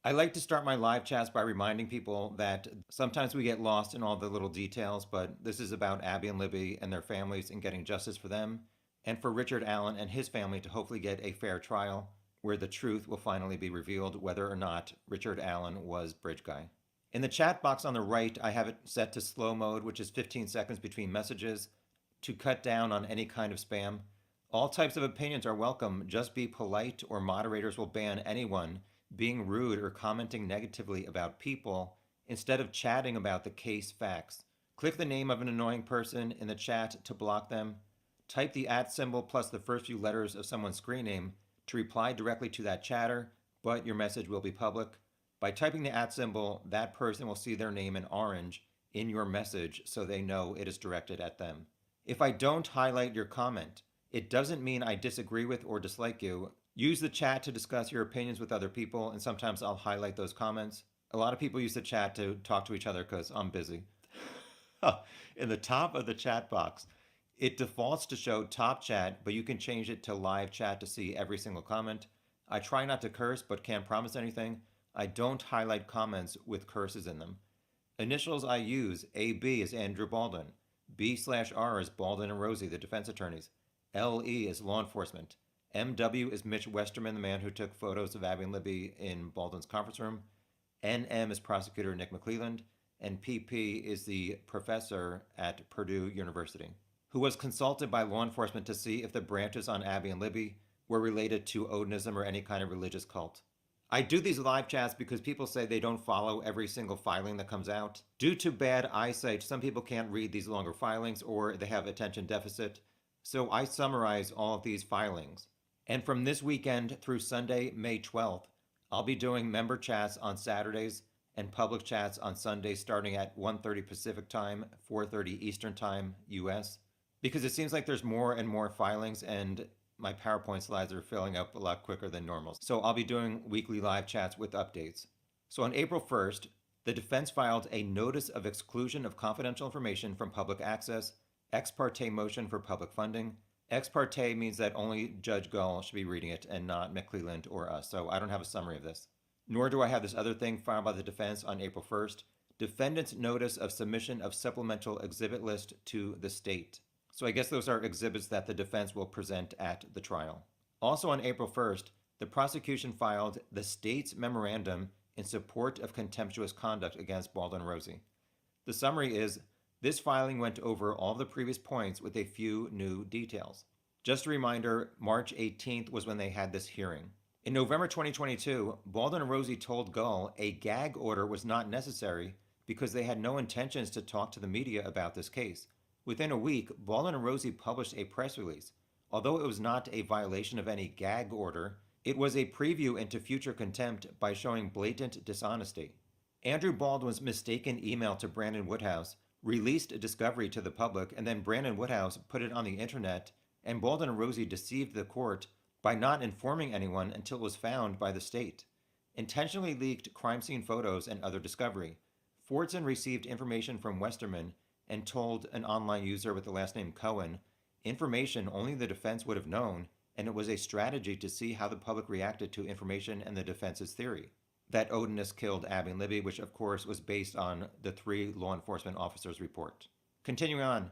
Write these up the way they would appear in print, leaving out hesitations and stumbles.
I like to start my live chats by reminding people that sometimes we get lost in all the little details, but this is about Abby and Libby and their families and getting justice for them, and for Richard Allen and his family to hopefully get a fair trial where the truth will finally be revealed whether or not Richard Allen was Bridge Guy. In the chat box on the right, I have it set to slow mode, which is 15 seconds between messages, to cut down on any kind of spam. All types of opinions are welcome. Just be polite, or moderators will ban anyone being rude or commenting negatively about people instead of chatting about the case facts. Click the name of an annoying person in the chat to block them. Type the @ symbol plus the first few letters of someone's screen name to reply directly to that chatter, but your message will be public. By typing the @ symbol, that person will see their name in orange in your message so they know it is directed at them. If I don't highlight your comment, it doesn't mean I disagree with or dislike you. Use the chat to discuss your opinions with other people, and sometimes I'll highlight those comments. A lot of people use the chat to talk to each other because I'm busy. In the top of the chat box, it defaults to show top chat, but you can change it to live chat to see every single comment. I try not to curse, but can't promise anything. I don't highlight comments with curses in them. Initials I use: AB is Andrew Baldwin, B/R is Baldwin and Rosie, the defense attorneys, LE is law enforcement, MW is Mitch Westerman, the man who took photos of Abby and Libby in Baldwin's conference room, NM is prosecutor Nick McClelland, and PP is the professor at Purdue University, who was consulted by law enforcement to see if the branches on Abby and Libby were related to Odinism or any kind of religious cult. I do these live chats because people say they don't follow every single filing that comes out. Due to bad eyesight, some people can't read these longer filings or they have attention deficit. So I summarize all of these filings. And from this weekend through Sunday, May 12th, I'll be doing member chats on Saturdays and public chats on Sundays starting at 1:30 Pacific time, 4:30 Eastern time, US. Because it seems like there's more and more filings and my PowerPoint slides are filling up a lot quicker than normal. So I'll be doing weekly live chats with updates. So on April 1st, the defense filed a notice of exclusion of confidential information from public access, ex parte motion for public funding. Ex parte means that only Judge Gull should be reading it and not McClelland or us. So I don't have a summary of this. Nor do I have this other thing filed by the defense on April 1st. Defendant's notice of submission of supplemental exhibit list to the state. So I guess those are exhibits that the defense will present at the trial. Also on April 1st, the prosecution filed the state's memorandum in support of contemptuous conduct against Baldwin and Rosie. The summary is, this filing went over all the previous points with a few new details. Just a reminder, March 18th was when they had this hearing. In November 2022, Baldwin and Rosie told Gull a gag order was not necessary because they had no intentions to talk to the media about this case. Within a week, Baldwin and Rosie published a press release. Although it was not a violation of any gag order, it was a preview into future contempt by showing blatant dishonesty. Andrew Baldwin's mistaken email to Brandon Woodhouse released a discovery to the public, and then Brandon Woodhouse put it on the internet, and Baldwin and Rosie deceived the court by not informing anyone until it was found by the state. Intentionally leaked crime scene photos and other discovery. Fordson received information from Westerman and told an online user with the last name Cohen information only the defense would have known, and it was a strategy to see how the public reacted to information and the defense's theory that Odinist killed Abby and Libby, which of course was based on the 3 law enforcement officers' report. Continuing on,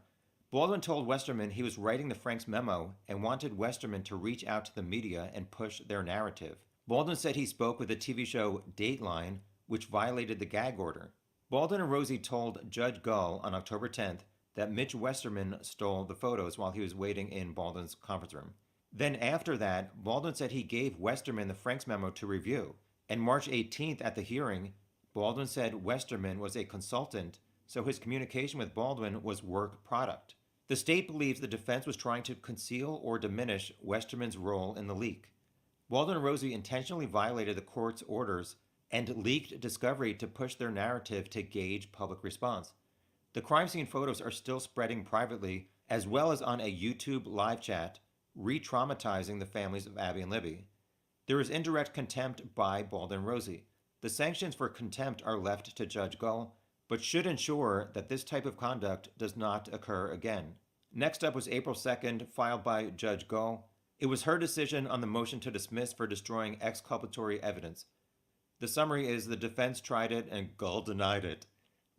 Baldwin told Westerman he was writing the Franks memo and wanted Westerman to reach out to the media and push their narrative. Baldwin said he spoke with the TV show Dateline, which violated the gag order. Baldwin and Rosie told Judge Gull on October 10th that Mitch Westerman stole the photos while he was waiting in Baldwin's conference room. Then after that, Baldwin said he gave Westerman the Franks memo to review. And March 18th at the hearing, Baldwin said Westerman was a consultant, so his communication with Baldwin was work product. The state believes the defense was trying to conceal or diminish Westerman's role in the leak. Baldwin and Rosie intentionally violated the court's orders and leaked discovery to push their narrative to gauge public response. The crime scene photos are still spreading privately, as well as on a YouTube live chat, re-traumatizing the families of Abby and Libby. There is indirect contempt by Baldwin and Rosie. The sanctions for contempt are left to Judge Gull, but should ensure that this type of conduct does not occur again. Next up was April 2nd, filed by Judge Gull. It was her decision on the motion to dismiss for destroying exculpatory evidence. The summary is the defense tried it and Gull denied it.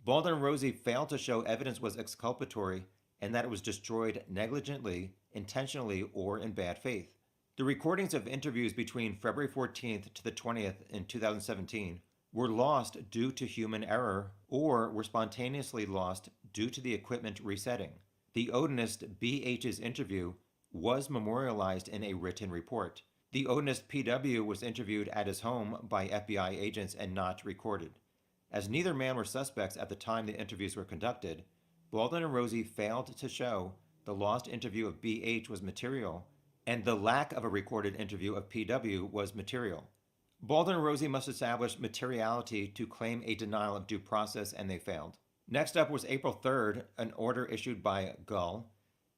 Baldwin and Rosie failed to show evidence was exculpatory and that it was destroyed negligently, intentionally, or in bad faith. The recordings of interviews between February 14th to the 20th in 2017 were lost due to human error or were spontaneously lost due to the equipment resetting. The Odinist BH's interview was memorialized in a written report. The Odinist PW was interviewed at his home by FBI agents and not recorded. As neither man were suspects at the time the interviews were conducted, Baldwin and Rosie failed to show the lost interview of BH was material, and the lack of a recorded interview of PW was material. Baldwin and Rosie must establish materiality to claim a denial of due process, and they failed. Next up was April 3rd, an order issued by Gull.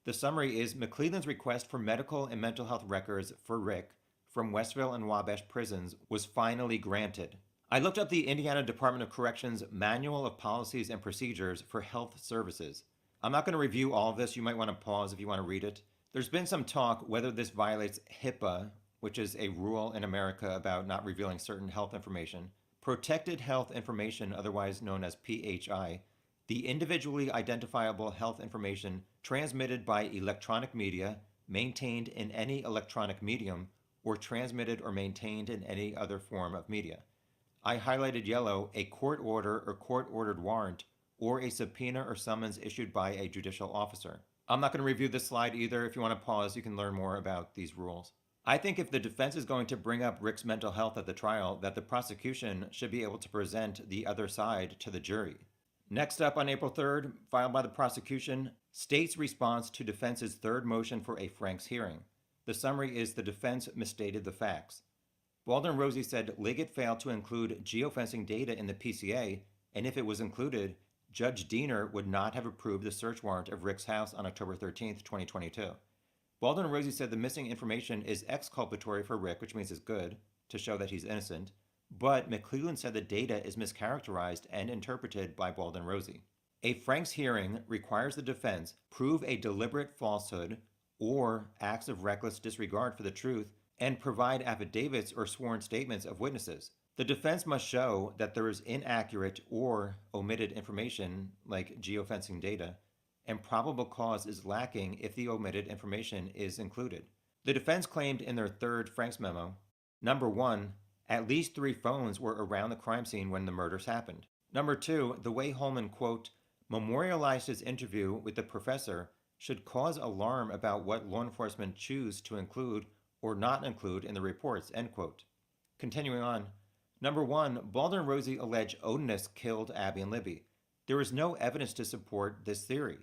The summary is McClelland's request for medical and mental health records for Rick from Westville and Wabash prisons was finally granted. I looked up the Indiana Department of Corrections Manual of Policies and Procedures for Health Services. I'm not going to review all of this. You might want to pause if you want to read it. There's been some talk whether this violates HIPAA, which is a rule in America about not revealing certain health information. Protected Health Information, otherwise known as PHI, the individually identifiable health information transmitted by electronic media, maintained in any electronic medium, or transmitted or maintained in any other form of media. I highlighted yellow a court order or court-ordered warrant or a subpoena or summons issued by a judicial officer. I'm not going to review this slide either. If you want to pause, you can learn more about these rules. I think if the defense is going to bring up Rick's mental health at the trial, that the prosecution should be able to present the other side to the jury. Next up on April 3rd, filed by the prosecution, state's response to defense's third motion for a Franks hearing. The summary is the defense misstated the facts. Baldwin and Rosie said Liggett failed to include geofencing data in the PCA, and if it was included, Judge Diener would not have approved the search warrant of Rick's house on October 13, 2022. Baldwin and Rosie said the missing information is exculpatory for Rick, which means it's good, to show that he's innocent, but McClelland said the data is mischaracterized and interpreted by Baldwin and Rosie. A Franks hearing requires the defense prove a deliberate falsehood or acts of reckless disregard for the truth and provide affidavits or sworn statements of witnesses. The defense must show that there is inaccurate or omitted information, like geofencing data, and probable cause is lacking if the omitted information is included. The defense claimed in their third Franks memo, number 1, at least 3 phones were around the crime scene when the murders happened. Number 2, the way Holman, quote, memorialized his interview with the professor should cause alarm about what law enforcement choose to include or not include in the reports, end quote. Continuing on, number 1, Baldwin and Rosie allege Odinist killed Abby and Libby. There is no evidence to support this theory.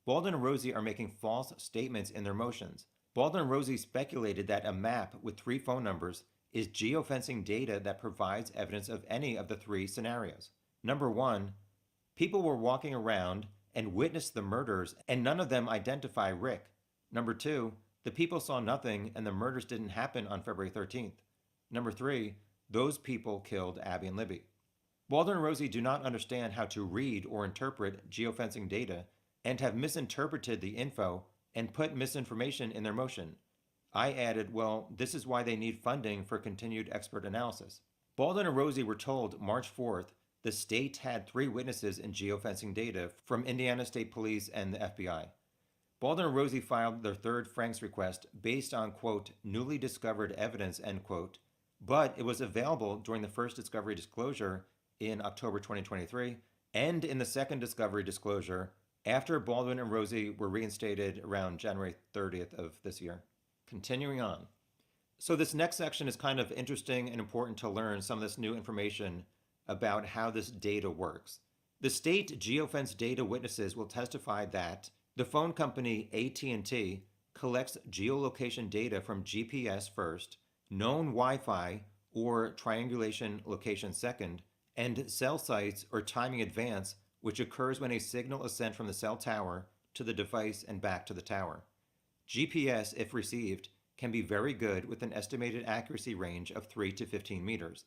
Baldwin and Rosie are making false statements in their motions. Baldwin and Rosie speculated that a map with 3 phone numbers is geofencing data that provides evidence of any of the 3 scenarios. Number 1, people were walking around and witnessed the murders and none of them identify Rick. Number 2, the people saw nothing and the murders didn't happen on February 13th. Number 3, those people killed Abby and Libby. Baldwin and Rosie do not understand how to read or interpret geofencing data and have misinterpreted the info and put misinformation in their motion. I added, well, this is why they need funding for continued expert analysis. Baldwin and Rosie were told March 4th the state had 3 witnesses in geofencing data from Indiana State Police and the FBI. Baldwin and Rosie filed their third Franks request based on, quote, newly discovered evidence, end quote, but it was available during the first discovery disclosure in October 2023 and in the second discovery disclosure after Baldwin and Rosie were reinstated around January 30th of this year. Continuing on. So this next section is kind of interesting and important to learn some of this new information about how this data works. The state geofence data witnesses will testify that the phone company AT&T collects geolocation data from GPS first, known Wi-Fi or triangulation location second, and cell sites or timing advance, which occurs when a signal is sent from the cell tower to the device and back to the tower. GPS, if received, can be very good with an estimated accuracy range of 3 to 15 meters.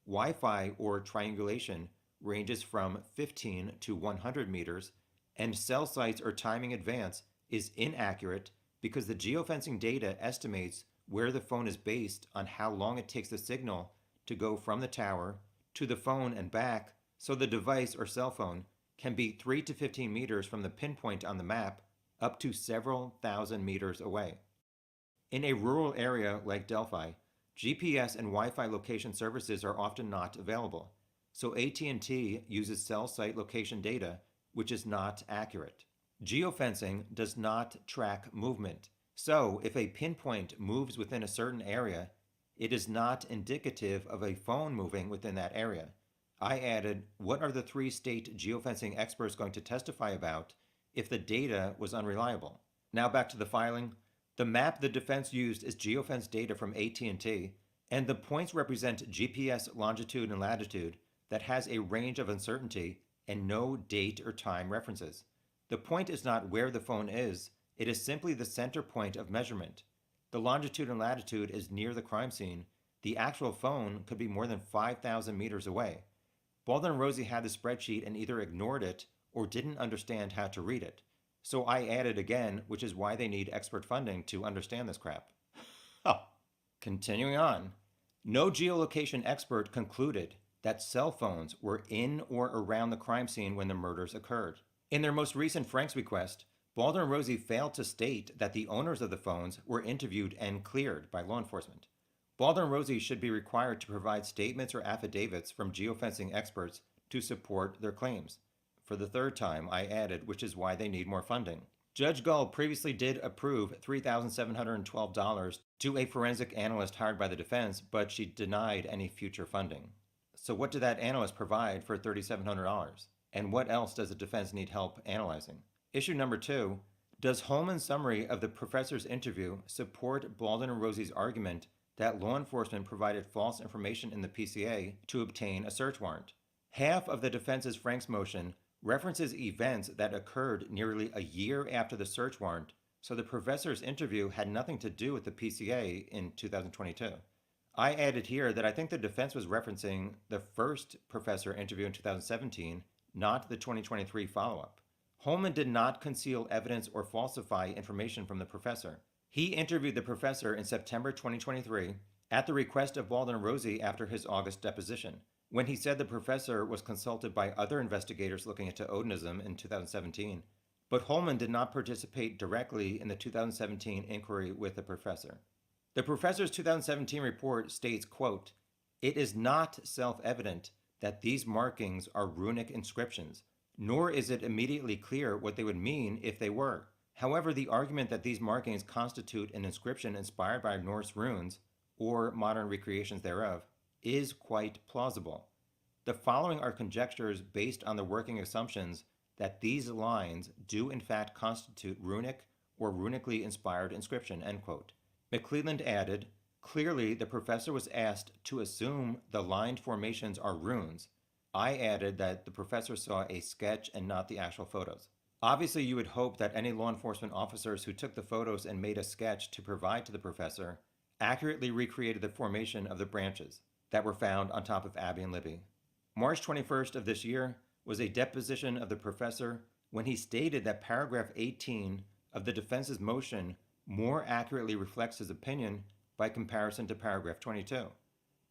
Wi-Fi or triangulation ranges from 15 to 100 meters, and cell sites or timing advance is inaccurate because the geofencing data estimates where the phone is based on how long it takes the signal to go from the tower to the phone and back, so the device or cell phone can be 3 to 15 meters from the pinpoint on the map up to several thousand meters away. In a rural area like Delphi, GPS and Wi-Fi location services are often not available, so AT&T uses cell site location data, which is not accurate. Geofencing does not track movement, so if a pinpoint moves within a certain area, it is not indicative of a phone moving within that area. I added, what are the 3 state geofencing experts going to testify about if the data was unreliable? Now back to the filing. The map the defense used is geofence data from AT&T, and the points represent GPS longitude and latitude that has a range of uncertainty and no date or time references. The point is not where the phone is, it is simply the center point of measurement. The longitude and latitude is near the crime scene. The actual phone could be more than 5,000 meters away. Baldwin and Rosie had the spreadsheet and either ignored it or didn't understand how to read it. So I added again, which is why they need expert funding to understand this crap. Oh. Continuing on. No geolocation expert concluded that cell phones were in or around the crime scene when the murders occurred. In their most recent Frank's request, Baldwin and Rosie failed to state that the owners of the phones were interviewed and cleared by law enforcement. Baldwin and Rosie should be required to provide statements or affidavits from geofencing experts to support their claims. For the 3rd time, I added, which is why they need more funding. Judge Gull previously did approve $3,712 to a forensic analyst hired by the defense, but she denied any future funding. So what did that analyst provide for $3,700? And what else does the defense need help analyzing? Issue number 2, does Holman's summary of the professor's interview support Baldwin and Rosie's argument that law enforcement provided false information in the PCA to obtain a search warrant? Half of the defense's Frank's motion references events that occurred nearly a year after the search warrant, so the professor's interview had nothing to do with the PCA in 2022. I added here that I think the defense was referencing the first professor interview in 2017, not the 2023 follow-up. Holman did not conceal evidence or falsify information from the professor. He interviewed the professor in September 2023 at the request of Baldwin and Rosie after his August deposition, when he said the professor was consulted by other investigators looking into Odinism in 2017, but Holman did not participate directly in the 2017 inquiry with the professor. The professor's 2017 report states, quote, "It is not self-evident that these markings are runic inscriptions, nor is it immediately clear what they would mean if they were. However, the argument that these markings constitute an inscription inspired by Norse runes, or modern recreations thereof, is quite plausible. The following are conjectures based on the working assumptions that these lines do in fact constitute runic or runically inspired inscription," end quote. McClelland added, "Clearly, the professor was asked to assume the lined formations are runes. I added that the professor saw a sketch and not the actual photos. Obviously, you would hope that any law enforcement officers who took the photos and made a sketch to provide to the professor accurately recreated the formation of the branches that were found on top of Abby and Libby." March 21st of this year was a deposition of the professor when he stated that paragraph 18 of the defense's motion more accurately reflects his opinion by comparison to paragraph 22.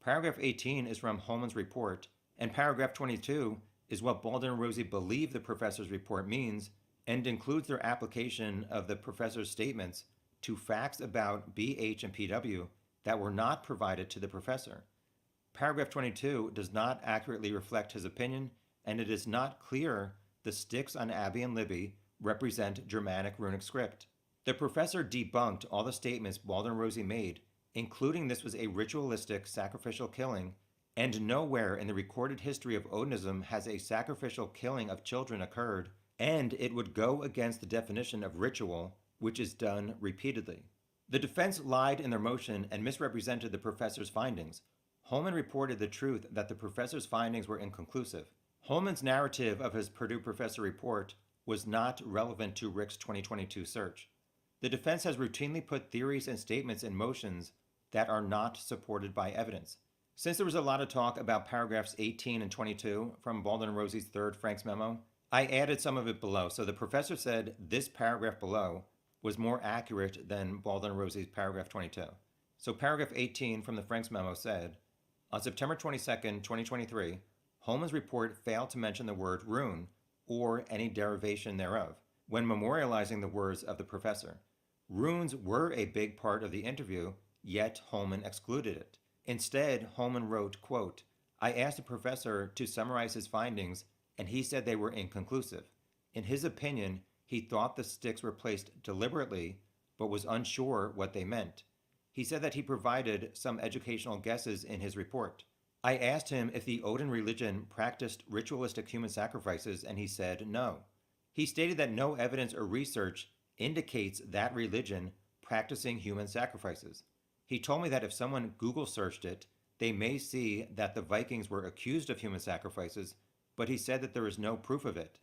Paragraph 18 is from Holman's report, and paragraph 22 is what Baldwin and Rosie believe the professor's report means and includes their application of the professor's statements to facts about BH and PW that were not provided to the professor. Paragraph 22 does not accurately reflect his opinion, and it is not clear the sticks on Abby and Libby represent Germanic runic script. The professor debunked all the statements Baldwin and Rosie made, including this was a ritualistic sacrificial killing, and nowhere in the recorded history of Odinism has a sacrificial killing of children occurred, and it would go against the definition of ritual, which is done repeatedly. The defense lied in their motion and misrepresented the professor's findings. Holman reported the truth that the professor's findings were inconclusive. Holman's narrative of his Purdue professor report was not relevant to Rick's 2022 search. The defense has routinely put theories and statements in motions that are not supported by evidence. Since there was a lot of talk about paragraphs 18 and 22 from Baldwin and Rosie's third Frank's memo, I added some of it below. So the professor said this paragraph below was more accurate than Baldwin and Rosie's paragraph 22. So paragraph 18 from the Frank's memo said, On September 22nd, 2023, Holman's report failed to mention the word rune or any derivation thereof when memorializing the words of the professor. Runes were a big part of the interview, yet Holman excluded it. Instead, Holman wrote, quote, I asked the professor to summarize his findings, and he said they were inconclusive. In his opinion, he thought the sticks were placed deliberately, but was unsure what they meant. He said that he provided some educational guesses in his report. I asked him if the Odin religion practiced ritualistic human sacrifices, and he said no. He stated that no evidence or research indicates that religion practicing human sacrifices. He told me that if someone Google searched it, they may see that the Vikings were accused of human sacrifices, but he said that there is no proof of it.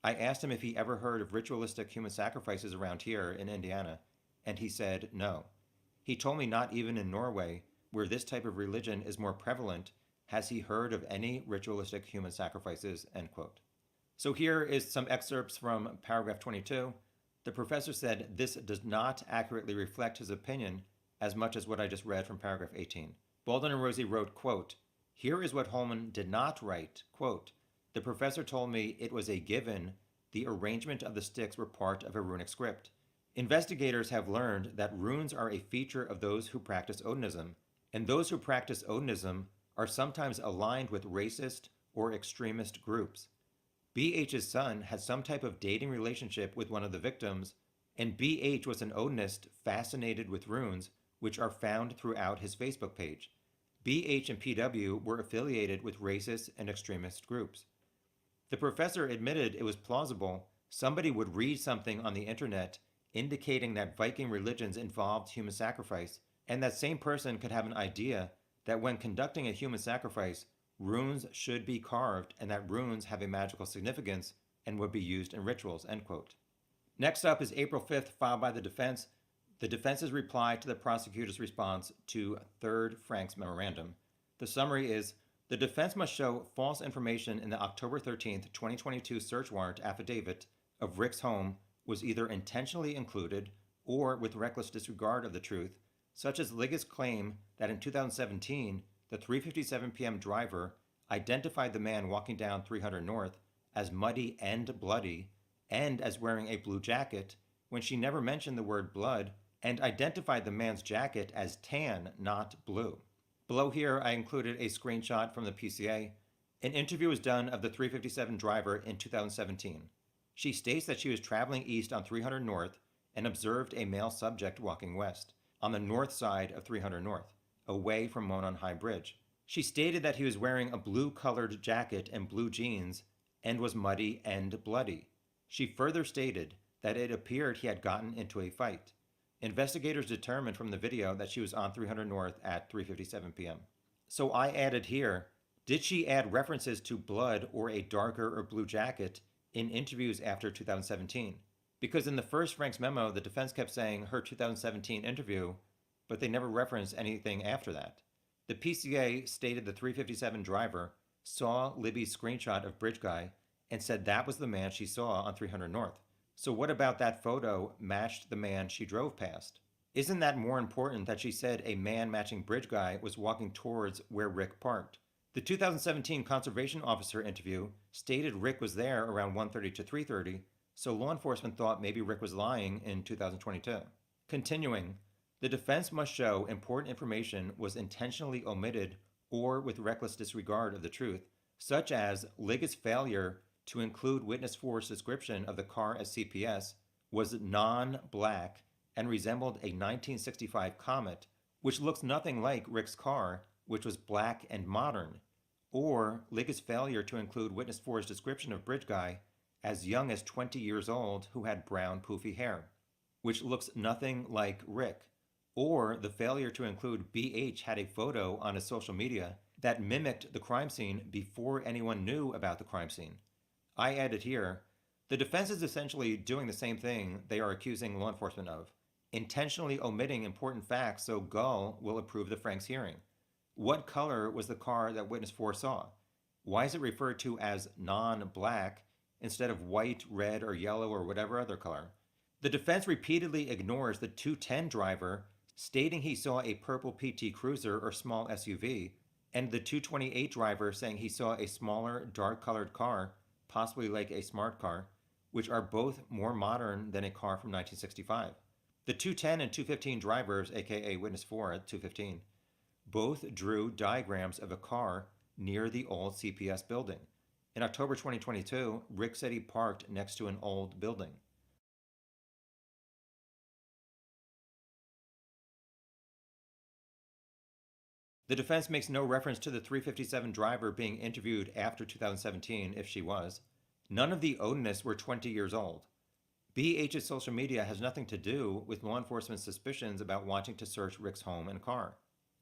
I asked him if he ever heard of ritualistic human sacrifices around here in Indiana, and he said no. He told me not even in Norway, where this type of religion is more prevalent, has he heard of any ritualistic human sacrifices, end quote. So here is some excerpts from paragraph 22. The professor said this does not accurately reflect his opinion as much as what I just read from paragraph 18. Baldwin and Rosie wrote, quote, here is what Holman did not write, quote, the professor told me it was a given the arrangement of the sticks were part of a runic script. Investigators have learned that runes are a feature of those who practice Odinism, and those who practice Odinism are sometimes aligned with racist or extremist groups. BH's son had some type of dating relationship with one of the victims, and BH was an Odinist fascinated with runes, which are found throughout his Facebook page. BH and PW were affiliated with racist and extremist groups. The professor admitted it was plausible somebody would read something on the internet indicating that Viking religions involved human sacrifice, and that same person could have an idea that when conducting a human sacrifice, runes should be carved and that runes have a magical significance and would be used in rituals, end quote. Next up is April 5th, filed by the defense. The defense's reply to the prosecutor's response to 3rd Frank's memorandum. The summary is, the defense must show false information in the October 13th, 2022 search warrant affidavit of Rick's home was either intentionally included or with reckless disregard of the truth, such as Liggett's claim that in 2017, the 3:57 p.m. driver identified the man walking down 300 North as muddy and bloody and as wearing a blue jacket when she never mentioned the word blood and identified the man's jacket as tan, not blue. Below here, I included a screenshot from the PCA. An interview was done of the 357 driver in 2017. She states that she was traveling east on 300 North and observed a male subject walking west, on the north side of 300 North, away from Monon High Bridge. She stated that he was wearing a blue-colored jacket and blue jeans and was muddy and bloody. She further stated that it appeared he had gotten into a fight. Investigators determined from the video that she was on 300 North at 3:57 p.m. So I added here, did she add references to blood or a darker or blue jacket in interviews after 2017? Because in the first Frank's memo, the defense kept saying her 2017 interview, but they never referenced anything after that. The PCA stated the 357 driver saw Libby's screenshot of Bridge Guy and said that was the man she saw on 300 North. So what about that photo matched the man she drove past? Isn't that more important that she said a man matching Bridge Guy was walking towards where Rick parked? The 2017 conservation officer interview stated Rick was there around 1:30 to 3:30, so law enforcement thought maybe Rick was lying in 2022. Continuing, the defense must show important information was intentionally omitted or with reckless disregard of the truth, such as Liggett's failure to include witness 4's description of the car as CPS was non-black and resembled a 1965 Comet, which looks nothing like Rick's car, which was black and modern, or Liggett's failure to include witness 4's description of Bridge Guy as young as 20 years old who had brown poofy hair, which looks nothing like Rick, or the failure to include BH had a photo on his social media that mimicked the crime scene before anyone knew about the crime scene. I added here, the defense is essentially doing the same thing they are accusing law enforcement of, intentionally omitting important facts so Gull will approve the Franks hearing. What color was the car that witness 4 saw? Why is it referred to as non-black instead of white, red, or yellow, or whatever other color? The defense repeatedly ignores the 210 driver stating he saw a purple PT Cruiser or small SUV, and the 228 driver saying he saw a smaller, dark colored car, possibly like a smart car, which are both more modern than a car from 1965. The 210 and 215 drivers, aka Witness 4 at 215, both drew diagrams of a car near the old CPS building. In October 2022, Rick said he parked next to an old building. The defense makes no reference to the 357 driver being interviewed after 2017, if she was. None of the Odinists were 20 years old. BH's social media has nothing to do with law enforcement's suspicions about wanting to search Rick's home and car.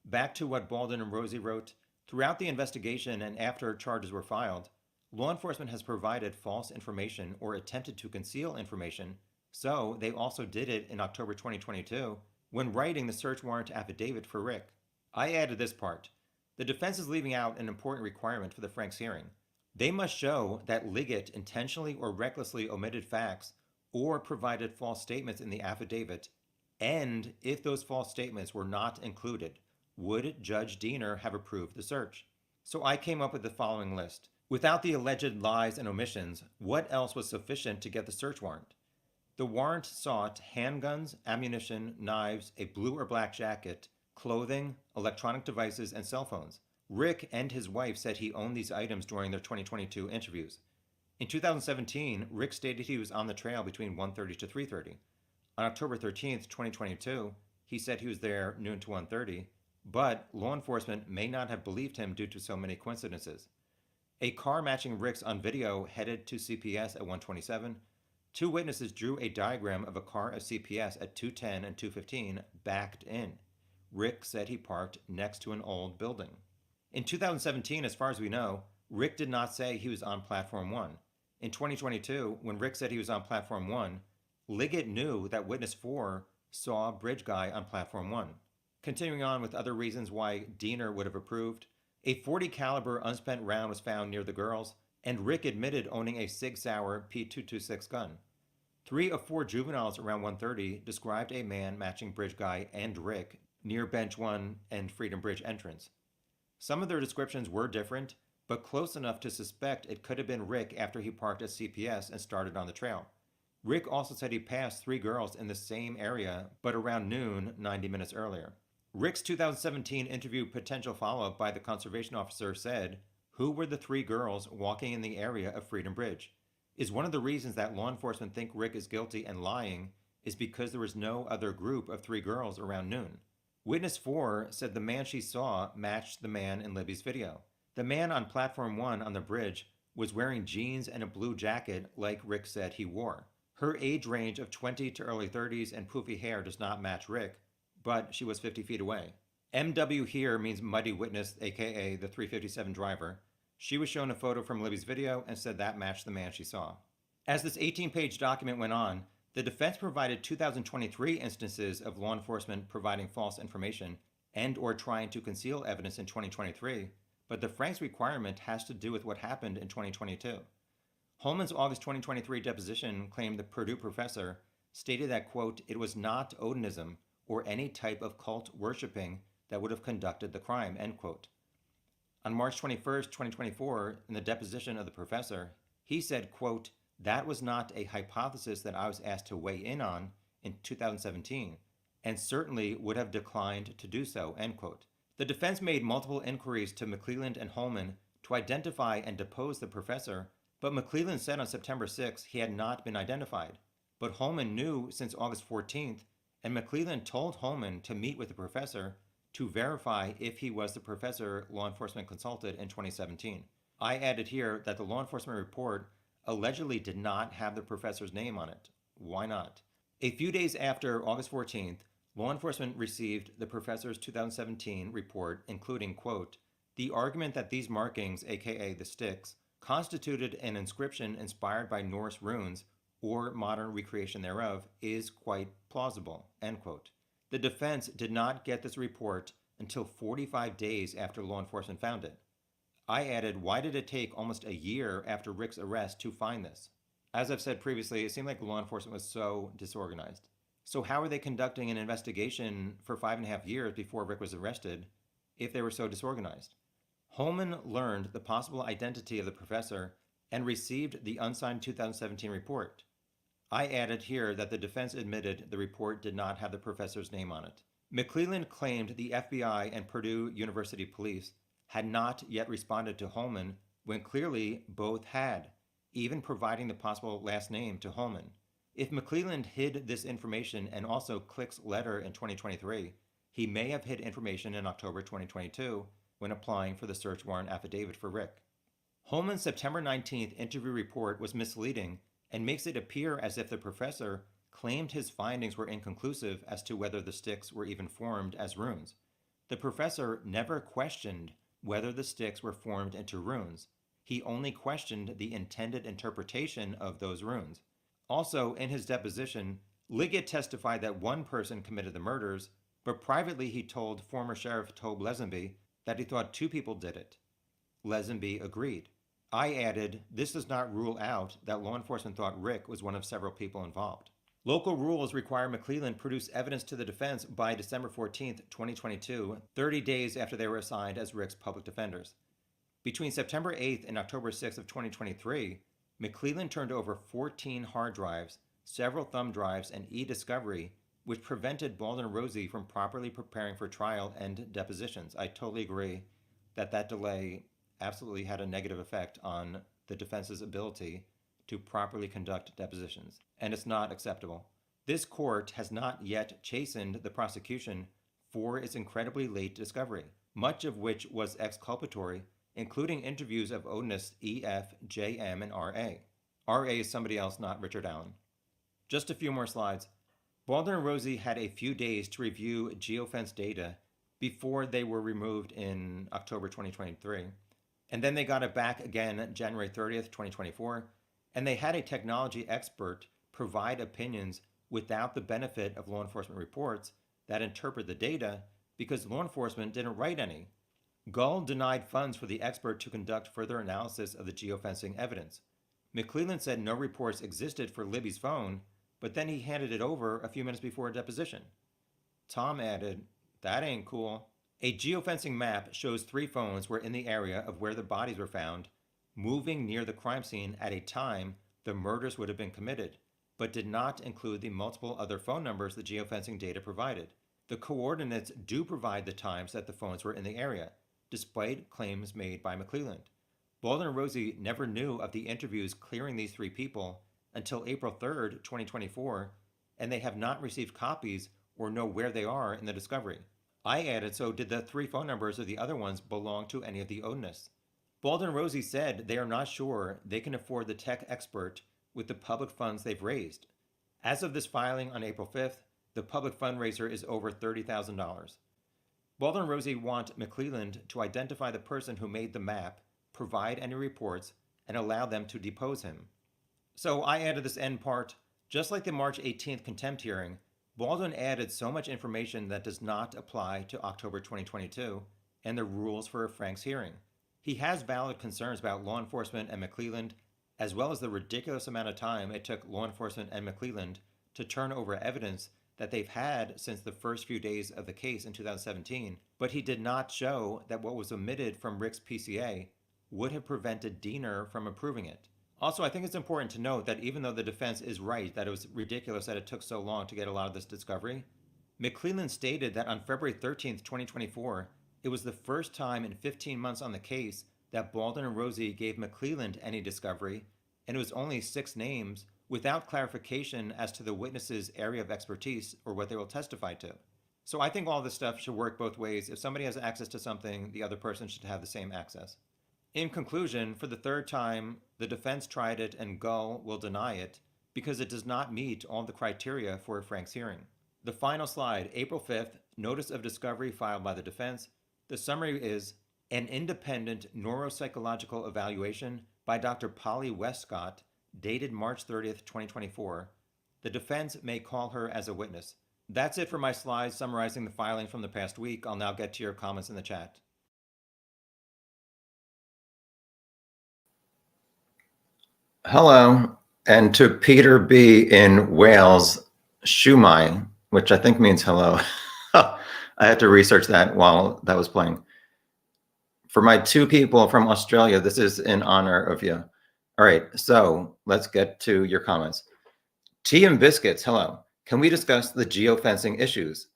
Back to what Baldwin and Rosie wrote, throughout the investigation and after charges were filed, law enforcement has provided false information or attempted to conceal information, so they also did it in October 2022 when writing the search warrant affidavit for Rick. I added this part. The defense is leaving out an important requirement for the Franks hearing. They must show that Liggett intentionally or recklessly omitted facts or provided false statements in the affidavit, and if those false statements were not included, would Judge Diener have approved the search? So I came up with the following list. Without the alleged lies and omissions, what else was sufficient to get the search warrant? The warrant sought handguns, ammunition, knives, a blue or black jacket, clothing, electronic devices, and cell phones. Rick and his wife said he owned these items during their 2022 interviews. In 2017, Rick stated he was on the trail between 1:30 to 3:30. On October 13th, 2022, he said he was there noon to 1:30, but law enforcement may not have believed him due to so many coincidences. A car matching Rick's on video headed to CPS at 1:27. Two witnesses drew a diagram of a car of CPS at 2:10 and 2:15 backed in. Rick said he parked next to an old building. In 2017, as far as we know, Rick did not say he was on Platform 1. In 2022, when Rick said he was on Platform 1, Liggett knew that Witness 4 saw Bridge Guy on Platform 1. Continuing on with other reasons why Diener would have approved, a .40 caliber unspent round was found near the girls, and Rick admitted owning a Sig Sauer P226 gun. 3 of 4 juveniles around 1:30 described a man matching Bridge Guy and Rick near Bench 1 and Freedom Bridge entrance. Some of their descriptions were different, but close enough to suspect it could have been Rick after he parked at CPS and started on the trail. Rick also said he passed 3 girls in the same area, but around noon, 90 minutes earlier. Rick's 2017 interview potential follow-up by the conservation officer said, "Who were the 3 girls walking in the area of Freedom Bridge? Is one of the reasons that law enforcement think Rick is guilty and lying is because there was no other group of 3 girls around noon." Witness 4 said the man she saw matched the man in Libby's video. The man on Platform 1 on the bridge was wearing jeans and a blue jacket like Rick said he wore. Her age range of 20 to early 30s and poofy hair does not match Rick, but she was 50 feet away. MW here means Muddy Witness, aka the 357 driver. She was shown a photo from Libby's video and said that matched the man she saw. As this 18-page document went on, the defense provided 2023 instances of law enforcement providing false information and or trying to conceal evidence in 2023, but the Franks requirement has to do with what happened in 2022. Holman's August 2023 deposition claimed the Purdue professor stated that, quote, it was not Odinism or any type of cult worshipping that would have conducted the crime, end quote. On March 21st, 2024, in the deposition of the professor, he said, quote, that was not a hypothesis that I was asked to weigh in on in 2017, and certainly would have declined to do so, end quote. The defense made multiple inquiries to McClelland and Holman to identify and depose the professor, but McClelland said on September 6 he had not been identified. But Holman knew since August 14th, and McClelland told Holman to meet with the professor to verify if he was the professor law enforcement consulted in 2017. I added here that the law enforcement report allegedly did not have the professor's name on it. Why not? A few days after August 14th, law enforcement received the professor's 2017 report, including, quote, the argument that these markings, aka the sticks, constituted an inscription inspired by Norse runes or modern recreation thereof is quite plausible, end quote. The defense did not get this report until 45 days after law enforcement found it. I added, why did it take almost a year after Rick's arrest to find this? As I've said previously, it seemed like law enforcement was so disorganized. So how were they conducting an investigation for 5.5 years before Rick was arrested if they were so disorganized? Holman learned the possible identity of the professor and received the unsigned 2017 report. I added here that the defense admitted the report did not have the professor's name on it. McClelland claimed the FBI and Purdue University police had not yet responded to Holman when clearly both had, even providing the possible last name to Holman. If McClelland hid this information and also Click's letter in 2023, he may have hid information in October 2022 when applying for the search warrant affidavit for Rick. Holman's September 19th interview report was misleading and makes it appear as if the professor claimed his findings were inconclusive as to whether the sticks were even formed as runes. The professor never questioned whether the sticks were formed into runes. He only questioned the intended interpretation of those runes. Also, in his deposition, Liggett testified that one person committed the murders, but privately he told former Sheriff Tobe Lesenby that he thought two people did it. Lesenby agreed. I added, this does not rule out that law enforcement thought Rick was one of several people involved. Local rules require McClelland produce evidence to the defense by December 14, 2022, 30 days after they were assigned as Rick's public defenders. Between September 8th and October 6th of 2023, McClelland turned over 14 hard drives, several thumb drives, and e-discovery, which prevented Baldwin and Rosie from properly preparing for trial and depositions. I totally agree that delay absolutely had a negative effect on the defense's ability to properly conduct depositions, and it's not acceptable. This court has not yet chastened the prosecution for its incredibly late discovery, much of which was exculpatory, including interviews of Odinists E, F, J, M, and R.A. R.A. is somebody else, not Richard Allen. Just a few more slides. Baldwin and Rosie had a few days to review geofence data before they were removed in October 2023. And then they got it back again January 30th, 2024. And they had a technology expert provide opinions without the benefit of law enforcement reports that interpret the data because law enforcement didn't write any. Gull denied funds for the expert to conduct further analysis of the geofencing evidence. McClelland said no reports existed for Libby's phone, but then he handed it over a few minutes before a deposition. Tom added, that ain't cool. A geofencing map shows 3 phones were in the area of where the bodies were found, moving near the crime scene at a time the murders would have been committed, but did not include the multiple other phone numbers the geofencing data provided. The coordinates do provide the times that the phones were in the area, despite claims made by McClelland. Baldwin and Rosie never knew of the interviews clearing these 3 people until April 3rd, 2024, and they have not received copies or know where they are in the discovery. I added, so did the 3 phone numbers of the other ones belong to any of the Odinists? Baldwin and Rosie said they are not sure they can afford the tech expert with the public funds they've raised. As of this filing on April 5th, the public fundraiser is over $30,000. Baldwin and Rosie want McClelland to identify the person who made the map, provide any reports, and allow them to depose him. So I added this end part. Just like the March 18th contempt hearing, Baldwin added so much information that does not apply to October 2022 and the rules for Frank's hearing. He has valid concerns about law enforcement and McClelland, as well as the ridiculous amount of time it took law enforcement and McClelland to turn over evidence that they've had since the first few days of the case in 2017, but he did not show that what was omitted from Rick's PCA would have prevented Diener from approving it. Also, I think it's important to note that even though the defense is right that it was ridiculous that it took so long to get a lot of this discovery, McClelland stated that on February 13th, 2024, it was the first time in 15 months on the case that Baldwin and Rosie gave McClelland any discovery, and it was only 6 names without clarification as to the witness's area of expertise or what they will testify to. So I think all this stuff should work both ways. If somebody has access to something, the other person should have the same access. In conclusion, for the 3rd time, the defense tried it and Gull will deny it because it does not meet all the criteria for Frank's hearing. The final slide, April 5th, notice of discovery filed by the defense. The summary is an independent neuropsychological evaluation by Dr. Polly Westcott, dated March 30th, 2024. The defense may call her as a witness. That's it for my slides summarizing the filing from the past week. I'll now get to your comments in the chat. Hello, and to Peter B. in Wales, Shumai, which I think means hello. I had to research that while that was playing. For my two people from Australia, this is in honor of you. All right, so let's get to your comments. Tea and Biscuits, hello. Can we discuss the geofencing issues?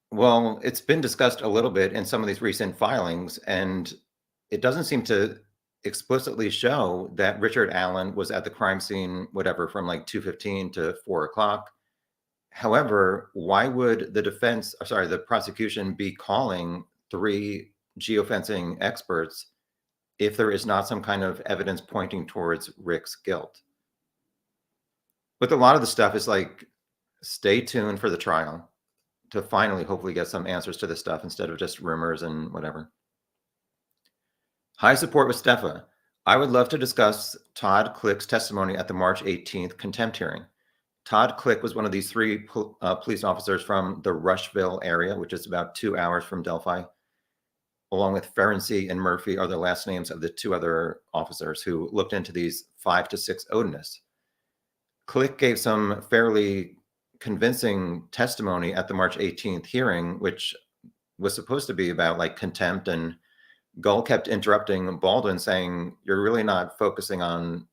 Well, it's been discussed a little bit in some of these recent filings, and it doesn't seem to explicitly show that Richard Allen was at the crime scene, whatever, from like 2:15 to 4 o'clock. However, why would the prosecution be calling three geofencing experts if there is not some kind of evidence pointing towards Rick's guilt? With a lot of the stuff, is like, stay tuned for the trial to finally hopefully get some answers to this stuff instead of just rumors and whatever. High support with Stefa. I would love to discuss Todd Click's testimony at the March 18th contempt hearing. Todd Click was one of these three police officers from the Rushville area, which is about 2 hours from Delphi, along with Ferenczi and Murphy are the last names of the two other officers who looked into these 5 to 6 Odinists. Click gave some fairly convincing testimony at the March 18th hearing, which was supposed to be about like contempt, and Gull kept interrupting Baldwin saying, you're really not focusing on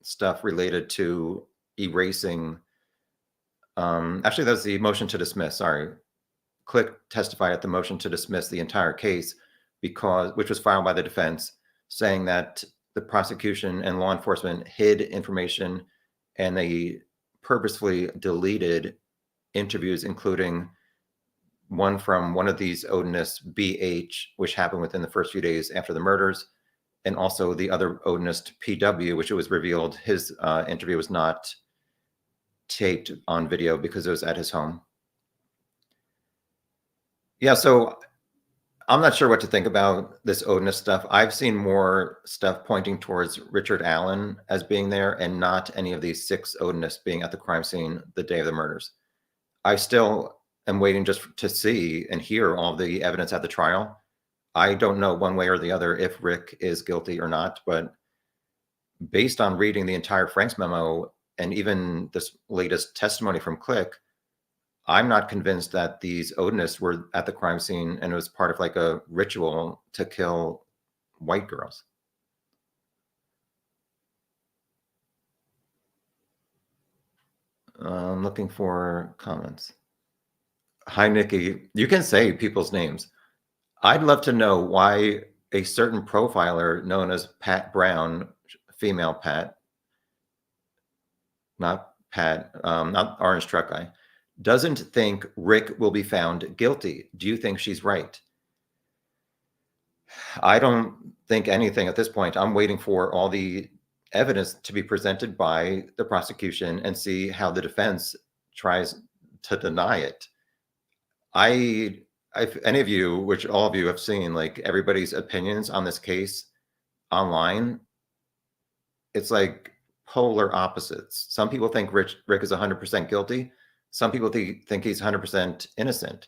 stuff related to erasing. Actually, that's the motion to dismiss. Sorry. Click testified at the motion to dismiss the entire case, which was filed by the defense, saying that the prosecution and law enforcement hid information and they purposefully deleted interviews, including one from one of these Odinists, BH, which happened within the first few days after the murders, and also the other Odinist, PW, which it was revealed his interview was not taped on video because it was at his home. Yeah, so I'm not sure what to think about this Odinist stuff. I've seen more stuff pointing towards Richard Allen as being there and not any of these 6 Odinists being at the crime scene the day of the murders. I still am waiting just to see and hear all the evidence at the trial. I don't know one way or the other if Rick is guilty or not, but based on reading the entire Franks memo and even this latest testimony from Click, I'm not convinced that these Odinists were at the crime scene and it was part of like a ritual to kill white girls. I'm looking for comments. Hi, Nikki. You can say people's names. I'd love to know why a certain profiler known as Pat Brown, female Pat, not Pat, not Orange Truck Guy, doesn't think Rick will be found guilty. Do you think she's right? I don't think anything at this point. I'm waiting for all the evidence to be presented by the prosecution and see how the defense tries to deny it. If any of you, which all of you have seen, like everybody's opinions on this case online, it's like polar opposites. Some people think Rick is 100% guilty. Some people think he's 100% innocent.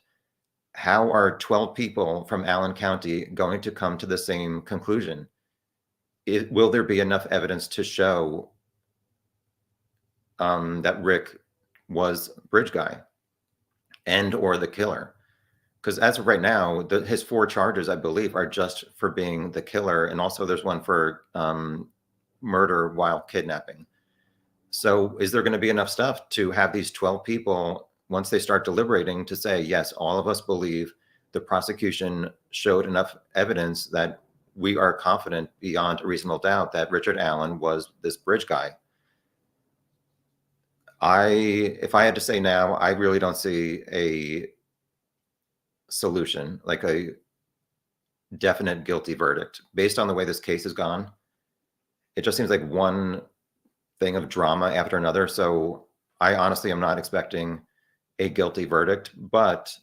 How are 12 people from Allen County going to come to the same conclusion? Will there be enough evidence to show that Rick was Bridge Guy and or the killer? Because as of right now, his 4 charges, I believe, are just for being the killer. And also there's one for murder while kidnapping. So is there going to be enough stuff to have these 12 people, once they start deliberating, to say, yes, all of us believe the prosecution showed enough evidence that we are confident beyond a reasonable doubt that Richard Allen was this Bridge Guy? If I had to say now, I really don't see a solution, like a definite guilty verdict. Based on the way this case has gone, it just seems like one thing of drama after another. So I honestly am not expecting a guilty verdict, but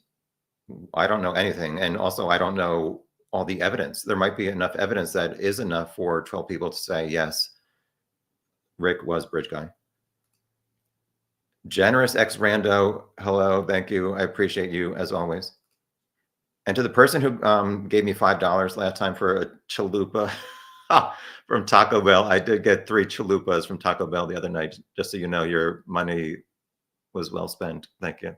I don't know anything. And also I don't know all the evidence. There might be enough evidence that is enough for 12 people to say, yes, Rick was Bridge Guy. Generous ex rando, hello, thank you. I appreciate you as always. And to the person who gave me $5 last time for a chalupa from Taco Bell, I did get 3 chalupas from Taco Bell the other night, just so you know your money was well spent. Thank you.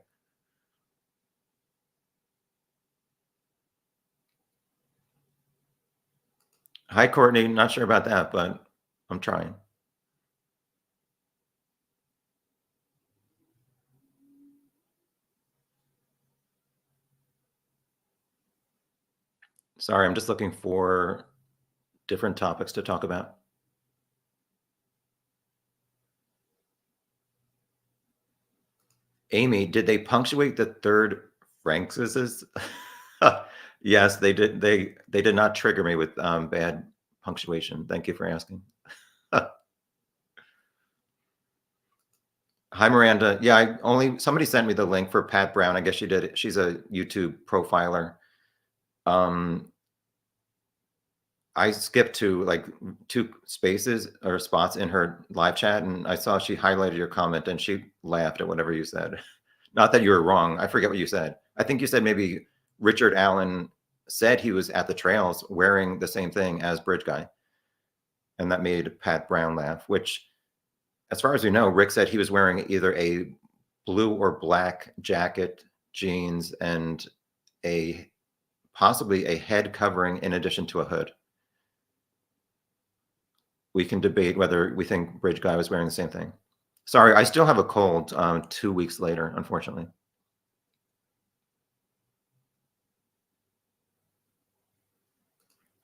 Hi, Courtney. Not sure about that, but I'm trying. Sorry, I'm just looking for different topics to talk about. Amy, did they punctuate the third Frankses? Yes, they did. They did not trigger me with bad punctuation. Thank you for asking. Hi, Miranda. Yeah, I only somebody sent me the link for Pat Brown. I guess she did it. She's a YouTube profiler. Um, I skipped to like two spaces or spots in her live chat, and I saw she highlighted your comment and she laughed at whatever you said. Not that you were wrong. I forget what you said. I think you said maybe Richard Allen said he was at the trails wearing the same thing as Bridge Guy, and that made Pat Brown laugh. Which, as far as we know, Rick said he was wearing either a blue or black jacket, jeans, and a possibly a head covering in addition to a hood. We can debate whether we think Bridge Guy was wearing the same thing. Sorry, I still have a cold 2 weeks later, unfortunately.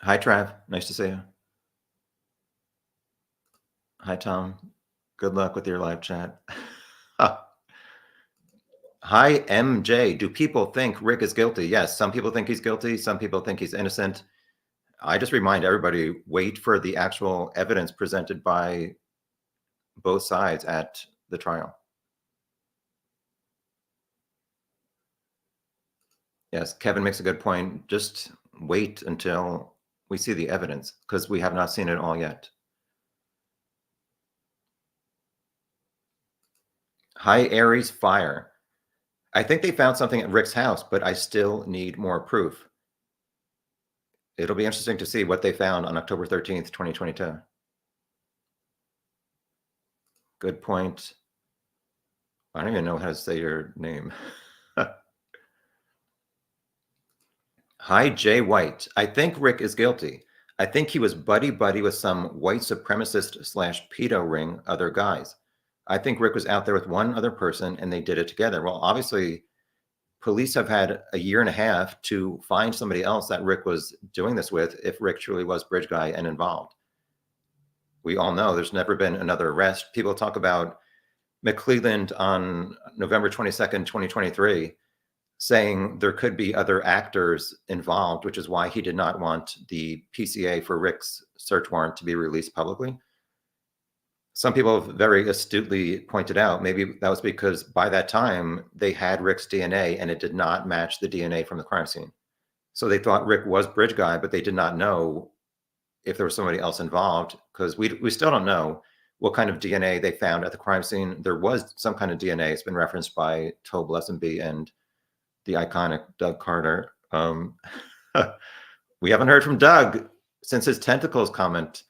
Hi, Trav. Nice to see you. Hi, Tom. Good luck with your live chat. Hi, MJ. Do people think Rick is guilty? Yes, some people think he's guilty. Some people think he's innocent. I just remind everybody, wait for the actual evidence presented by both sides at the trial. Yes, Kevin makes a good point. Just wait until we see the evidence because we have not seen it all yet. Hi, Aries Fire. I think they found something at Rick's house, but I still need more proof. It'll be interesting to see what they found on October 13th, 2022. Good point. I don't even know how to say your name. Hi, Jay White. I think Rick is guilty. I think he was buddy-buddy with some white supremacist slash pedo ring other guys. I think Rick was out there with one other person and they did it together. Well, obviously, police have had a year and a half to find somebody else that Rick was doing this with if Rick truly was Bridge Guy and involved. We all know there's never been another arrest. People talk about McClelland on November 22nd, 2023, saying there could be other actors involved, which is why he did not want the PCA for Rick's search warrant to be released publicly. Some people have very astutely pointed out maybe that was because by that time they had Rick's DNA and it did not match the DNA from the crime scene. So they thought Rick was Bridge Guy, but they did not know if there was somebody else involved because we still don't know what kind of DNA they found at the crime scene. There was some kind of DNA. It's been referenced by Tobe Lesenby and the iconic Doug Carter. We haven't heard from Doug since his tentacles comment.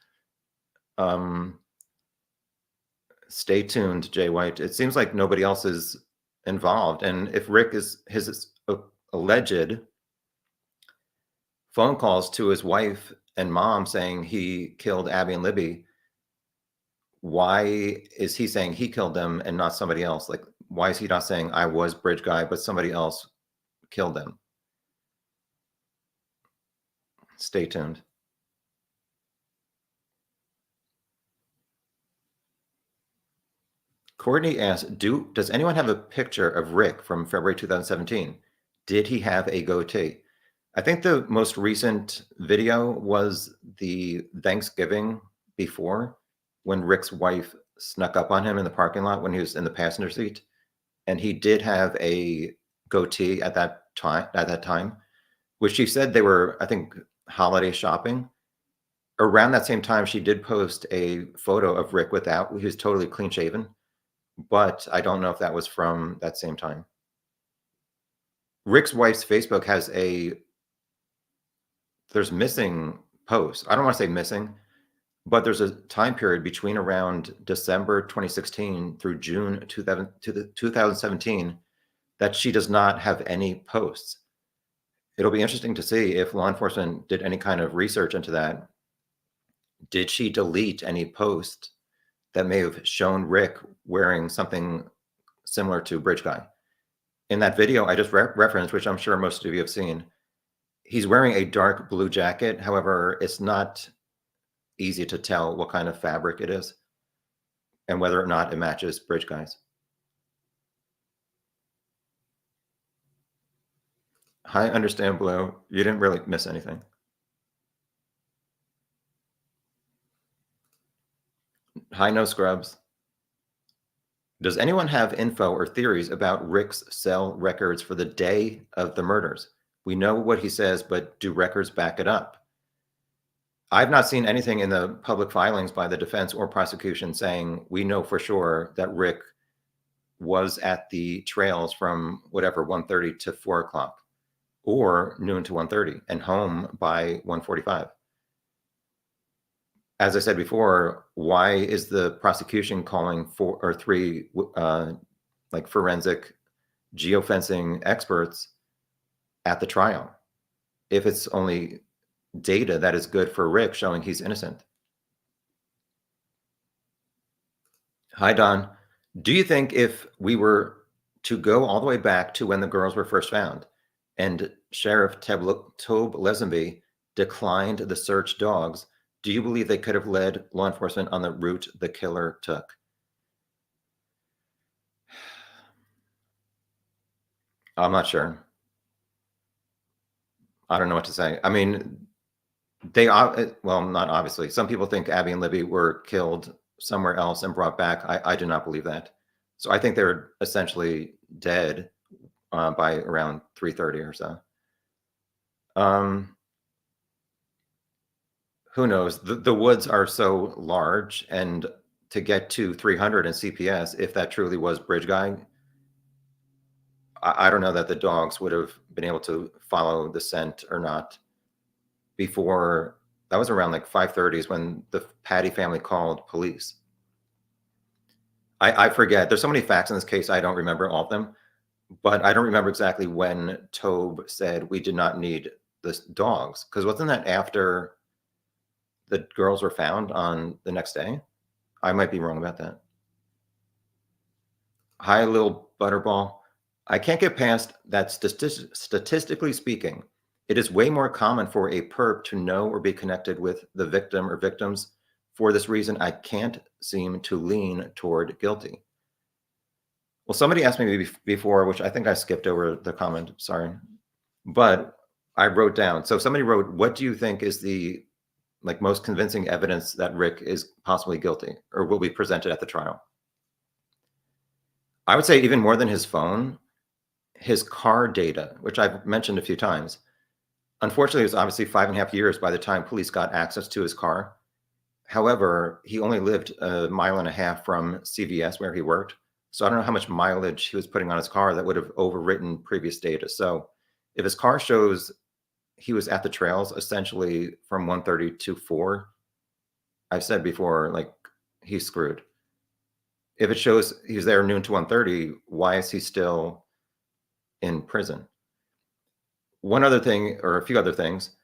Stay tuned, Jay White. It seems like nobody else is involved. And if Rick is his alleged phone calls to his wife and mom saying he killed Abby and Libby, why is he saying he killed them and not somebody else? Like, why is he not saying I was Bridge Guy, but somebody else killed them? Stay tuned. Courtney asked, does anyone have a picture of Rick from February 2017? Did he have a goatee? I think the most recent video was the Thanksgiving before when Rick's wife snuck up on him in the parking lot when he was in the passenger seat. And he did have a goatee at that time, which she said they were, I think, holiday shopping. Around that same time, she did post a photo of Rick without, he was totally clean shaven, but I don't know if that was from that same time. Rick's wife's Facebook has there's missing posts. I don't want to say missing, but there's a time period between around December 2016 through June 2017 that she does not have any posts. It'll be interesting to see if law enforcement did any kind of research into that Did she delete any post that may have shown Rick wearing something similar to Bridge Guy? In that video I just referenced, which I'm sure most of you have seen, he's wearing a dark blue jacket. However, it's not easy to tell what kind of fabric it is and whether or not it matches Bridge Guy's. I understand, Blue. You didn't really miss anything. Hi, No Scrubs. Does anyone have info or theories about Rick's cell records for the day of the murders? We know what he says, but do records back it up? I've not seen anything in the public filings by the defense or prosecution saying we know for sure that Rick was at the trails from whatever 1:30 to 4 o'clock or noon to 1:30 and home by 1:45. As I said before, why is the prosecution calling 4 or 3 like forensic geofencing experts at the trial if it's only data that is good for Rick showing he's innocent? Hi, Don. Do you think if we were to go all the way back to when the girls were first found and Sheriff Tobe Lesenby declined the search dogs, do you believe they could have led law enforcement on the route the killer took? I'm not sure. I don't know what to say. I mean, well, not obviously. Some people think Abby and Libby were killed somewhere else and brought back. I do not believe that. So I think they're essentially dead by around 3:30 or so. Who knows? The woods are so large, and to get to 300 in CPS, if that truly was Bridge Guy, I don't know that the dogs would have been able to follow the scent or not before. That was around like 5:30 is when the Patty family called police. I forget. There's so many facts in this case, I don't remember all of them, but I don't remember exactly when Tobe said we did not need the dogs, because wasn't that after the girls were found on the next day? I might be wrong about that. Hi, little butterball. I can't get past that statistically speaking, it is way more common for a perp to know or be connected with the victim or victims. For this reason, I can't seem to lean toward guilty. Well, somebody asked me before, which I think I skipped over the comment, sorry, but I wrote down. So somebody wrote, what do you think is the most convincing evidence that Rick is possibly guilty or will be presented at the trial? I would say even more than his phone, his car data, which I've mentioned a few times. Unfortunately, it was obviously 5.5 years by the time police got access to his car. However, he only lived 1.5 miles from CVS where he worked. So I don't know how much mileage he was putting on his car that would have overwritten previous data. So if his car shows he was at the trails essentially from 1:30 to 4, I've said before, he's screwed. If it shows he's there noon to 1:30, why is he still in prison? One other thing, or a few other things.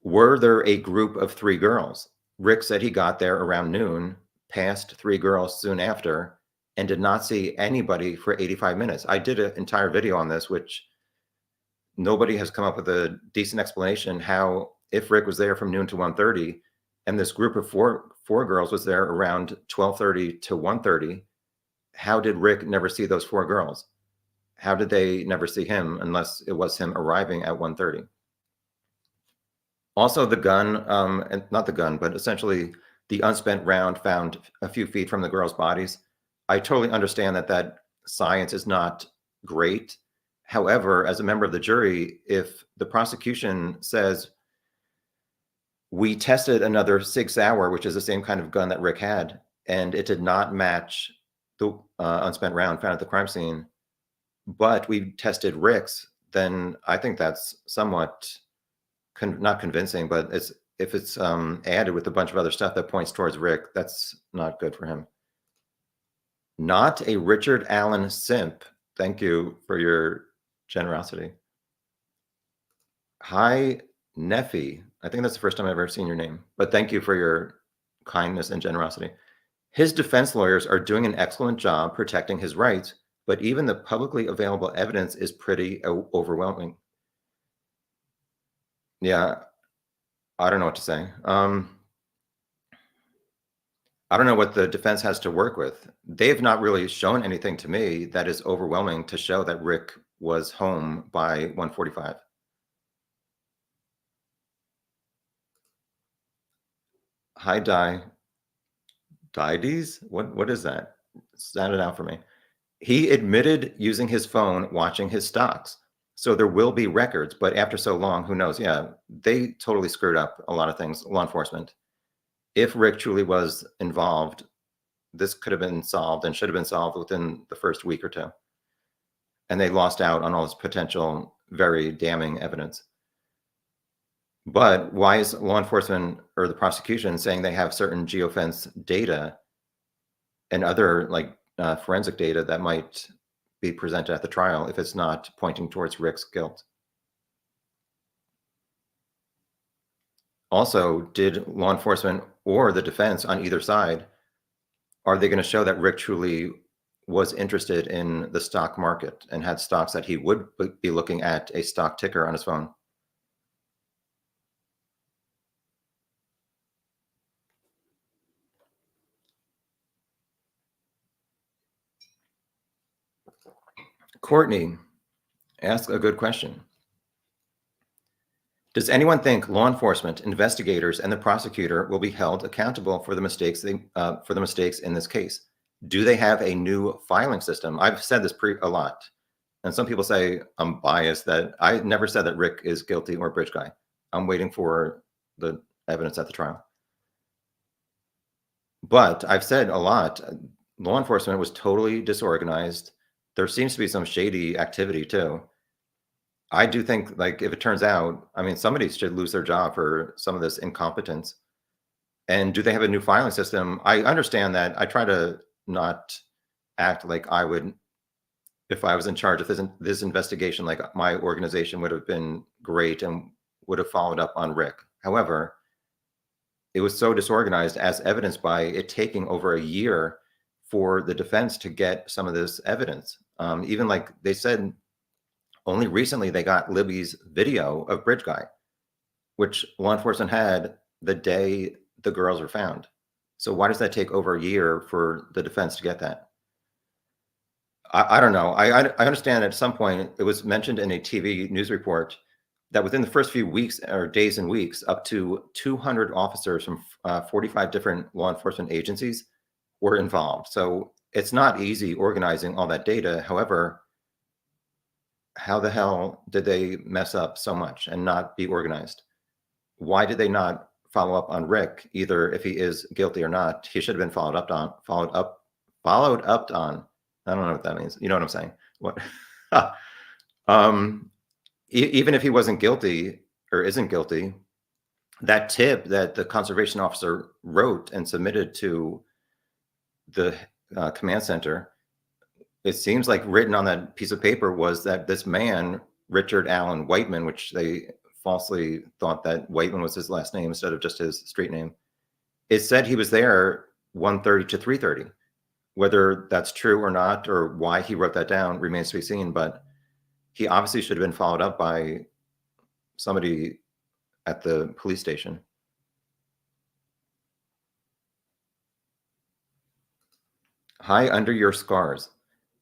Were there a group of 3 girls? Rick said he got there around noon, passed 3 girls soon after, and did not see anybody for 85 minutes. I did an entire video on this, which nobody has come up with a decent explanation how, if Rick was there from noon to 1:30, and this group of four girls was there around 12:30 to 1:30, how did Rick never see those 4 girls? How did they never see him unless it was him arriving at 1:30? Also, the gun, and not the gun, but essentially the unspent round found a few feet from the girls' bodies. I totally understand that science is not great. However, as a member of the jury, if the prosecution says we tested another Sig Sauer, which is the same kind of gun that Rick had, and it did not match the unspent round found at the crime scene, but we tested Rick's, then I think that's somewhat not convincing, but if it's added with a bunch of other stuff that points towards Rick, that's not good for him. Not a Richard Allen simp. Thank you for your generosity. Hi, Neffy. I think that's the first time I've ever seen your name, but thank you for your kindness and generosity. His defense lawyers are doing an excellent job protecting his rights, but even the publicly available evidence is pretty overwhelming. Yeah, I don't know what to say. I don't know what the defense has to work with. They've not really shown anything to me that is overwhelming to show that Rick was home by 1:45. Hi, Dides? What is that? Sound it out for me. He admitted using his phone, watching his stocks. So there will be records, but after so long, who knows? Yeah, they totally screwed up a lot of things, law enforcement. If Rick truly was involved, this could have been solved and should have been solved within the first week or two. And they lost out on all this potential, very damning evidence. But why is law enforcement or the prosecution saying they have certain geofence data and other forensic data that might be presented at the trial if it's not pointing towards Rick's guilt? Also, did law enforcement or the defense on either side, are they going to show that Rick truly was interested in the stock market and had stocks that he would be looking at a stock ticker on his phone? Courtney asked a good question. Does anyone think law enforcement, investigators, and the prosecutor will be held accountable for the mistakes in this case? Do they have a new filing system? I've said this a lot, and some people say I'm biased that I never said that Rick is guilty or bridge guy. I'm waiting for the evidence at the trial. But I've said a lot. Law enforcement was totally disorganized. There seems to be some shady activity too. I do think, if it turns out, I mean, somebody should lose their job for some of this incompetence. And do they have a new filing system? I understand that. I try to not act like I would, if I was in charge of this investigation, like my organization would have been great and would have followed up on Rick. However, it was so disorganized, as evidenced by it taking over a year for the defense to get some of this evidence. Even like they said, only recently they got Libby's video of Bridge Guy, which law enforcement had the day the girls were found. So why does that take over a year for the defense to get that? I don't know. I understand at some point it was mentioned in a TV news report that within the first few weeks or days and weeks, up to 200 officers from 45 different law enforcement agencies were involved. So it's not easy organizing all that data. However, how the hell did they mess up so much and not be organized? Why did they not follow up on Rick, either if he is guilty or not? He should have been followed up on. I don't know what that means. You know what I'm saying? What? Even if he wasn't guilty or isn't guilty, that tip that the conservation officer wrote and submitted to the command center, it seems like written on that piece of paper was that this man, Richard Allen Whiteman, which they falsely thought that Whiteman was his last name instead of just his street name, it said he was there 1:30 to 3:30. Whether that's true or not, or why he wrote that down, remains to be seen. But he obviously should have been followed up by somebody at the police station. Hi, under your scars.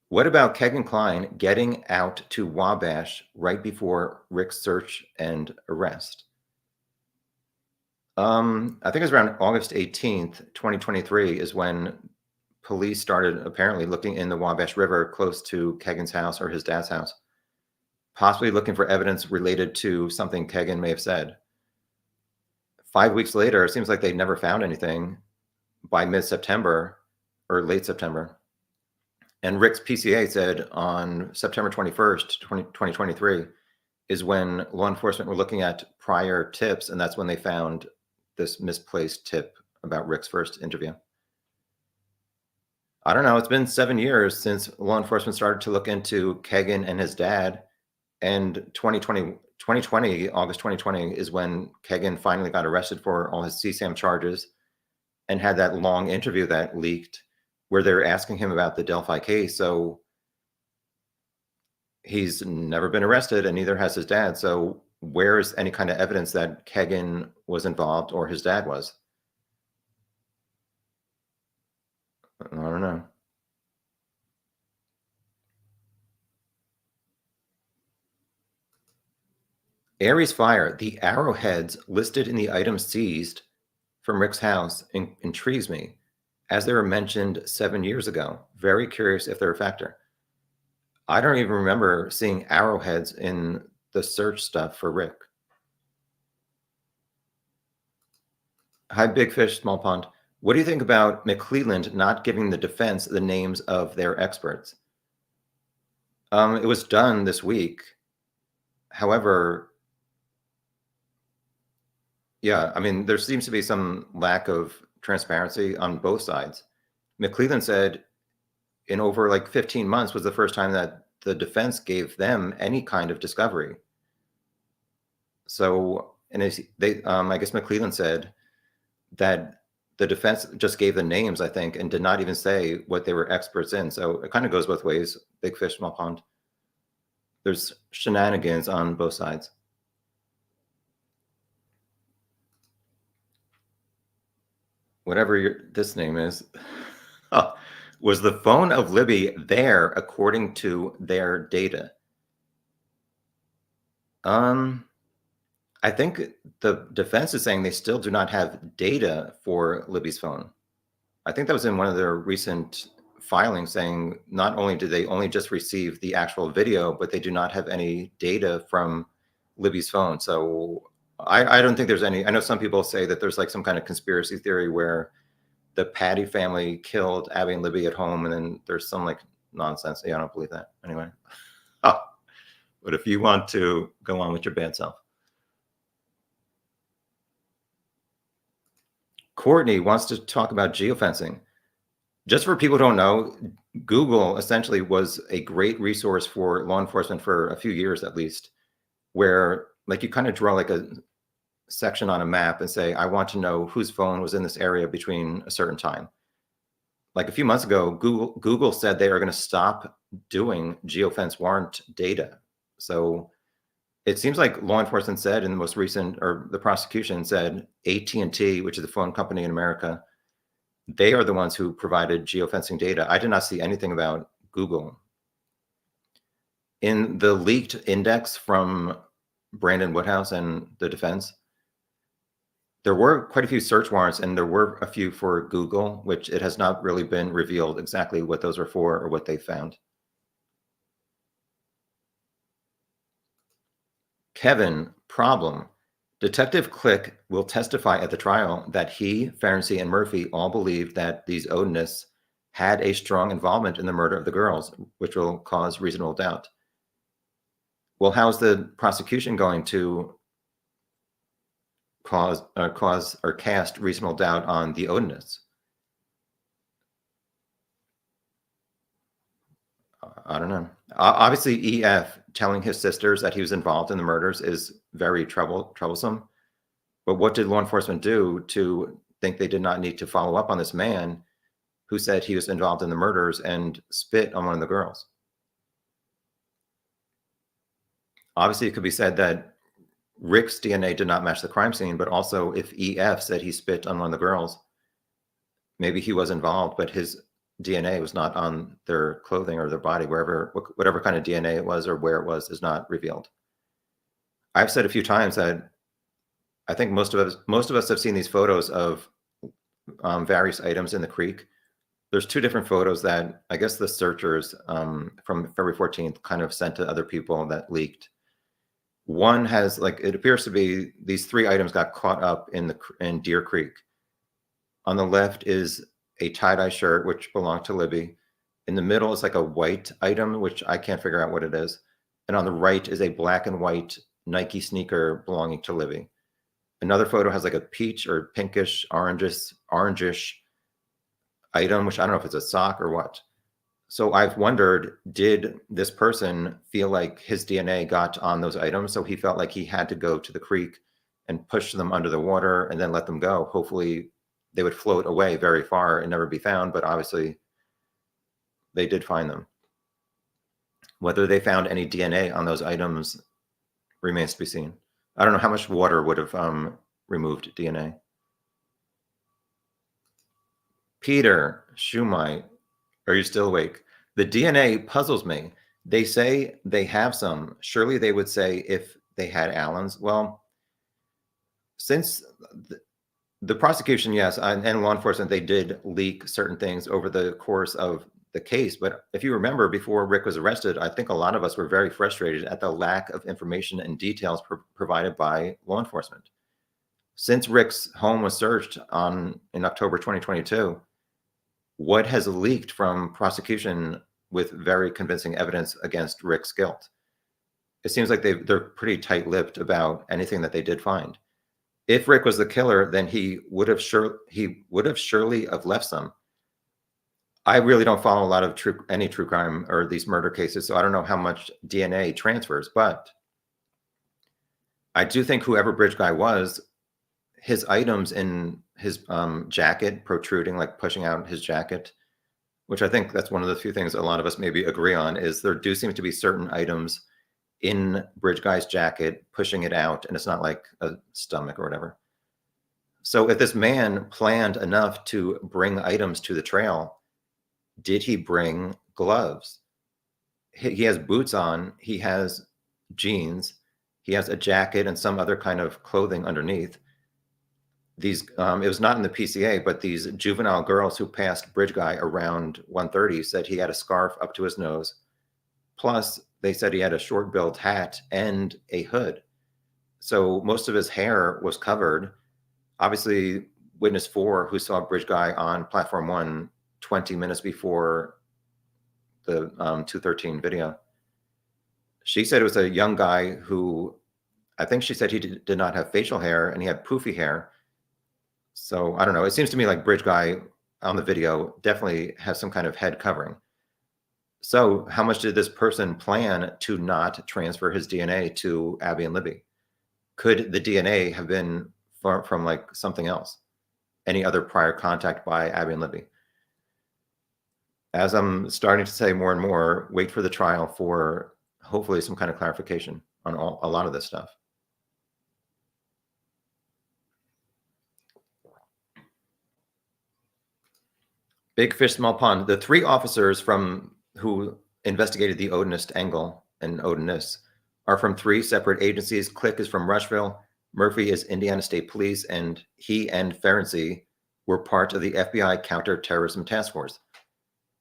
What about Kegan Kline getting out to Wabash right before Rick's search and arrest? I think it was around August 18th, 2023 is when police started apparently looking in the Wabash River close to Kegan's house or his dad's house, possibly looking for evidence related to something Kegan may have said. 5 weeks later, it seems like they never found anything by mid-September or late September. And Rick's PCA said on September 21st, 2023 is when law enforcement were looking at prior tips, and that's when they found this misplaced tip about Rick's first interview. I don't know. It's been 7 years since law enforcement started to look into Kegan and his dad, and 2020, August 2020 is when Kagan finally got arrested for all his CSAM charges and had that long interview that leaked where they're asking him about the Delphi case. So he's never been arrested and neither has his dad. So where is any kind of evidence that Kagan was involved or his dad was? I don't know. Aries Fire, the arrowheads listed in the items seized from Rick's house intrigues me, as they were mentioned 7 years ago. Very curious if they're a factor. I don't even remember seeing arrowheads in the search stuff for Rick. Hi, Big Fish, Small Pond. What do you think about McClelland not giving the defense the names of their experts? It was done this week. However, yeah, I mean, there seems to be some lack of transparency on both sides. McClelland said in over like 15 months was the first time that the defense gave them any kind of discovery. So, and I guess McClelland said that the defense just gave the names, I think, and did not even say what they were experts in. So it kind of goes both ways. Big fish, small pond. There's shenanigans on both sides. Whatever this name is. Oh, was the phone of Libby there according to their data? I think the defense is saying they still do not have data for Libby's phone. I think that was in one of their recent filings saying not only do they only just receive the actual video, but they do not have any data from Libby's phone. So I don't think there's any. I know some people say that there's like some kind of conspiracy theory where the Patty family killed Abby and Libby at home, and then there's some like nonsense. Yeah, I don't believe that. Anyway. Oh, but if you want to go on with your bad self. Courtney wants to talk about geofencing. Just for people who don't know, Google essentially was a great resource for law enforcement for a few years at least, where like you kind of draw like a section on a map and say, I want to know whose phone was in this area between a certain time. Like a few months ago, Google said they are going to stop doing geofence warrant data. So it seems like law enforcement said in the most recent, or the prosecution said, AT&T, which is the phone company in America, they are the ones who provided geofencing data. I did not see anything about Google. In the leaked index from Brandon Woodhouse and the defense, there were quite a few search warrants, and there were a few for Google, which it has not really been revealed exactly what those were for or what they found. Kevin, problem. Detective Click will testify at the trial that he, Ferenczi, and Murphy all believed that these Odinists had a strong involvement in the murder of the girls, which will cause reasonable doubt. Well, how's the prosecution going to cause or cast reasonable doubt on the Odinists? I don't know. Obviously, EF telling his sisters that he was involved in the murders is very troublesome. But what did law enforcement do to think they did not need to follow up on this man who said he was involved in the murders and spit on one of the girls? Obviously, it could be said that Rick's DNA did not match the crime scene, but also if EF said he spit on one of the girls, maybe he was involved, but his DNA was not on their clothing or their body, whatever kind of DNA it was or where it was is not revealed. I've said a few times that I think most of us have seen these photos of various items in the creek. There's two different photos that I guess the searchers from February 14th kind of sent to other people that leaked. One has like, it appears to be these three items got caught up in Deer Creek. On the left is a tie-dye shirt, which belonged to Libby. In the middle is like a white item, which I can't figure out what it is. And on the right is a black and white Nike sneaker belonging to Libby. Another photo has like a peach or pinkish, orangish item, which I don't know if it's a sock or what. So I've wondered, did this person feel like his DNA got on those items? So he felt like he had to go to the creek and push them under the water and then let them go. Hopefully they would float away very far and never be found, but obviously they did find them. Whether they found any DNA on those items remains to be seen. I don't know how much water would have removed DNA. Peter Schumite, are you still awake? The DNA puzzles me. They say they have some. Surely they would say if they had Allen's. Well, since the prosecution, yes, and law enforcement, they did leak certain things over the course of the case. But if you remember, before Rick was arrested, I think a lot of us were very frustrated at the lack of information and details provided by law enforcement. Since Rick's home was searched in October 2022, what has leaked from prosecution with very convincing evidence against Rick's guilt? It seems like they're pretty tight-lipped about anything that they did find. If Rick was the killer, then he would have surely have left some. I really don't follow a lot of any true crime or these murder cases, so I don't know how much DNA transfers, but I do think whoever Bridge Guy was, his items in his jacket protruding, like pushing out his jacket, which I think that's one of the few things a lot of us maybe agree on, is there do seem to be certain items in Bridge Guy's jacket pushing it out, and it's not like a stomach or whatever. So if this man planned enough to bring items to the trail, did he bring gloves? He has boots on, he has jeans, he has a jacket and some other kind of clothing underneath. These it was not in the PCA, but these juvenile girls who passed Bridge Guy around 1:30 said he had a scarf up to his nose. Plus, they said he had a short-billed hat and a hood. So most of his hair was covered. Obviously, witness 4, who saw Bridge Guy on platform 1 20 minutes before the 213 video, she said it was a young guy who, I think she said he did not have facial hair and he had poofy hair. So I don't know. It seems to me like Bridge Guy on the video definitely has some kind of head covering. So how much did this person plan to not transfer his DNA to Abby and Libby? Could the DNA have been from like something else? Any other prior contact by Abby and Libby? As I'm starting to say more and more, wait for the trial for hopefully some kind of clarification on a lot of this stuff. Big fish, small pond. The 3 officers who investigated the Odinist angle and Odinist are from 3 separate agencies. Click is from Rushville, Murphy is Indiana State Police, and he and Ferenczi were part of the FBI Counterterrorism Task Force.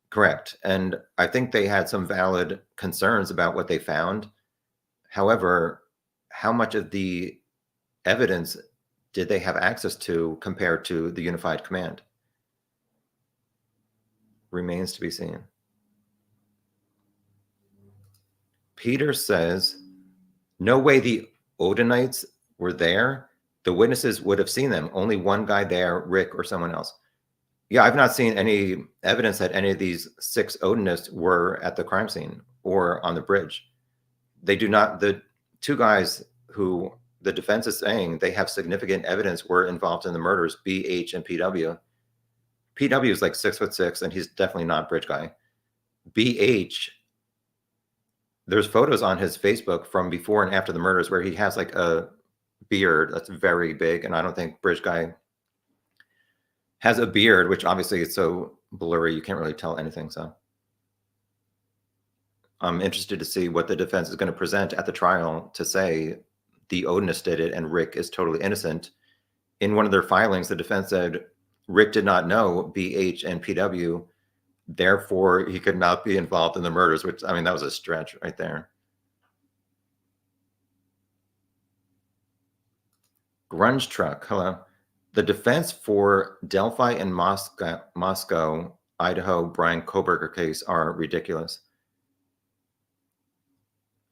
Correct. And I think they had some valid concerns about what they found. However, how much of the evidence did they have access to compared to the Unified Command? Remains to be seen. Peter says, no way the Odinites were there. The witnesses would have seen them. Only one guy there, Rick or someone else. Yeah, I've not seen any evidence that any of these 6 Odinists were at the crime scene or on the bridge. They do not, the 2 guys who the defense is saying they have significant evidence were involved in the murders, BH and PW. PW is like 6'6", and he's definitely not Bridge Guy. BH, there's photos on his Facebook from before and after the murders where he has like a beard that's very big, and I don't think Bridge Guy has a beard, which obviously is so blurry you can't really tell anything. So I'm interested to see what the defense is going to present at the trial to say the Odinist did it and Rick is totally innocent. In one of their filings, the defense said Rick did not know BH and PW, therefore he could not be involved in the murders, which, I mean, that was a stretch right there. Grunge Truck, hello. The defense for Delphi and Moscow, Idaho, Brian Koberger case are ridiculous.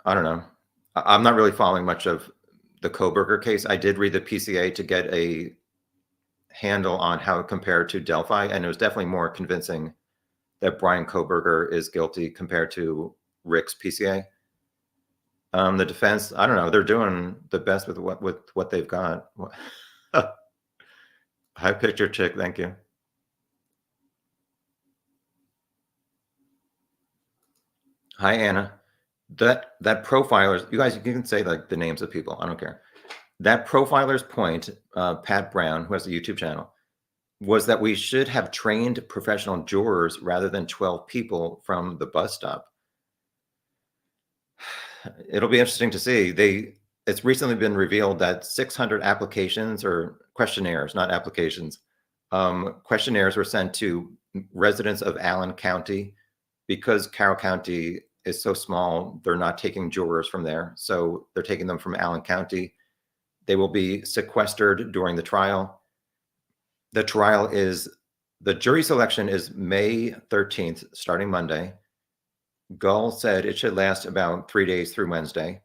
I don't know. I'm not really following much of the Koberger case. I did read the PCA to get a handle on how it compared to Delphi, and it was definitely more convincing that Brian Koberger is guilty compared to Rick's PCA. The defense, I don't know, they're doing the best with what they've got. High picture chick, thank you. Hi, Anna. That profilers, you guys, you can say like the names of people. I don't care. That profiler's point, Pat Brown, who has a YouTube channel, was that we should have trained professional jurors rather than 12 people from the bus stop. It'll be interesting to see. It's recently been revealed that 600 applications or questionnaires, not applications, questionnaires were sent to residents of Allen County because Carroll County is so small. They're not taking jurors from there, so they're taking them from Allen County. They will be sequestered during the trial. The jury selection is May 13th, starting Monday. Gull said it should last about 3 days through Wednesday.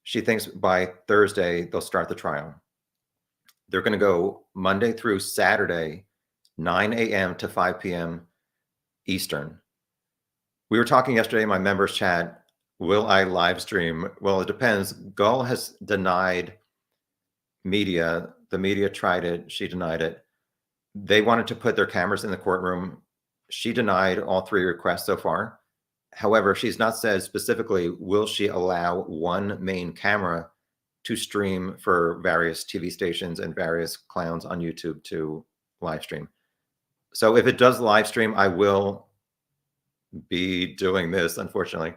She thinks by Thursday they'll start the trial. They're going to go Monday through Saturday, 9 a.m. to 5 p.m. Eastern. We were talking yesterday in my members chat, will I live stream? Well, it depends. Gull has denied media. The media tried it. She denied it. They wanted to put their cameras in the courtroom. She denied all 3 requests so far. However, she's not said specifically, will she allow one main camera to stream for various TV stations and various clowns on YouTube to live stream. So if it does live stream, I will be doing this, unfortunately.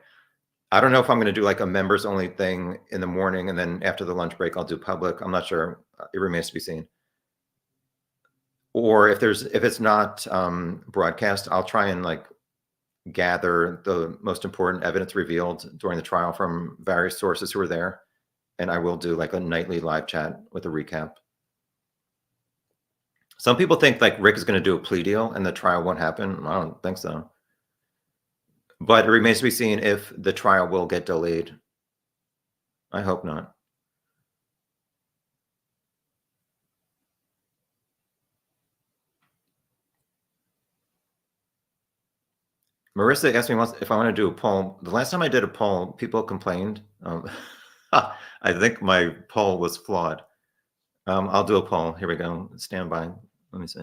I don't know if I'm going to do like a members only thing in the morning and then after the lunch break, I'll do public. I'm not sure. It remains to be seen. Or if it's not broadcast, I'll try and like gather the most important evidence revealed during the trial from various sources who were there. And I will do like a nightly live chat with a recap. Some people think like Rick is going to do a plea deal and the trial won't happen. I don't think so. But it remains to be seen if the trial will get delayed. I hope not. Marissa asked me once if I want to do a poll. The last time I did a poll, people complained. I think my poll was flawed. I'll do a poll. Here we go. Stand by. Let me see.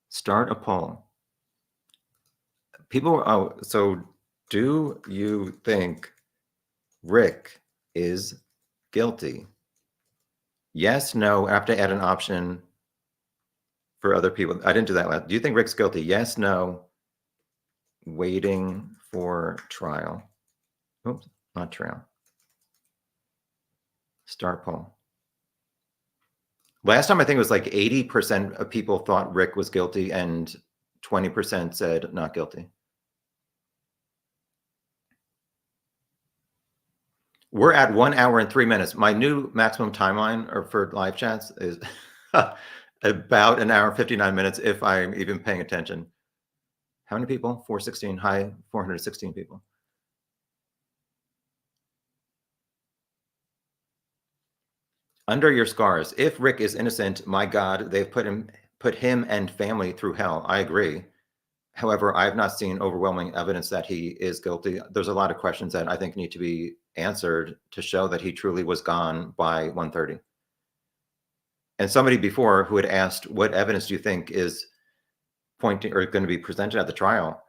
Start a poll. So do you think Rick is guilty? Yes, no. I have to add an option for other people. I didn't do that last. Do you think Rick's guilty? Yes, no. Waiting for trial. Oops, not trial. Start poll. Last time I think it was like 80% of people thought Rick was guilty and 20% said not guilty. We're at 1 hour and 3 minutes. My new maximum timeline or for live chats is about 1 hour and 59 minutes if I'm even paying attention. How many people? 416. Hi, 416 people. Under your scars. If Rick is innocent, my God, they've put him and family through hell. I agree. However, I have not seen overwhelming evidence that he is guilty. There's a lot of questions that I think need to be answered to show that he truly was gone by 1:30. And somebody before who had asked, what evidence do you think is pointing or going to be presented at the trial?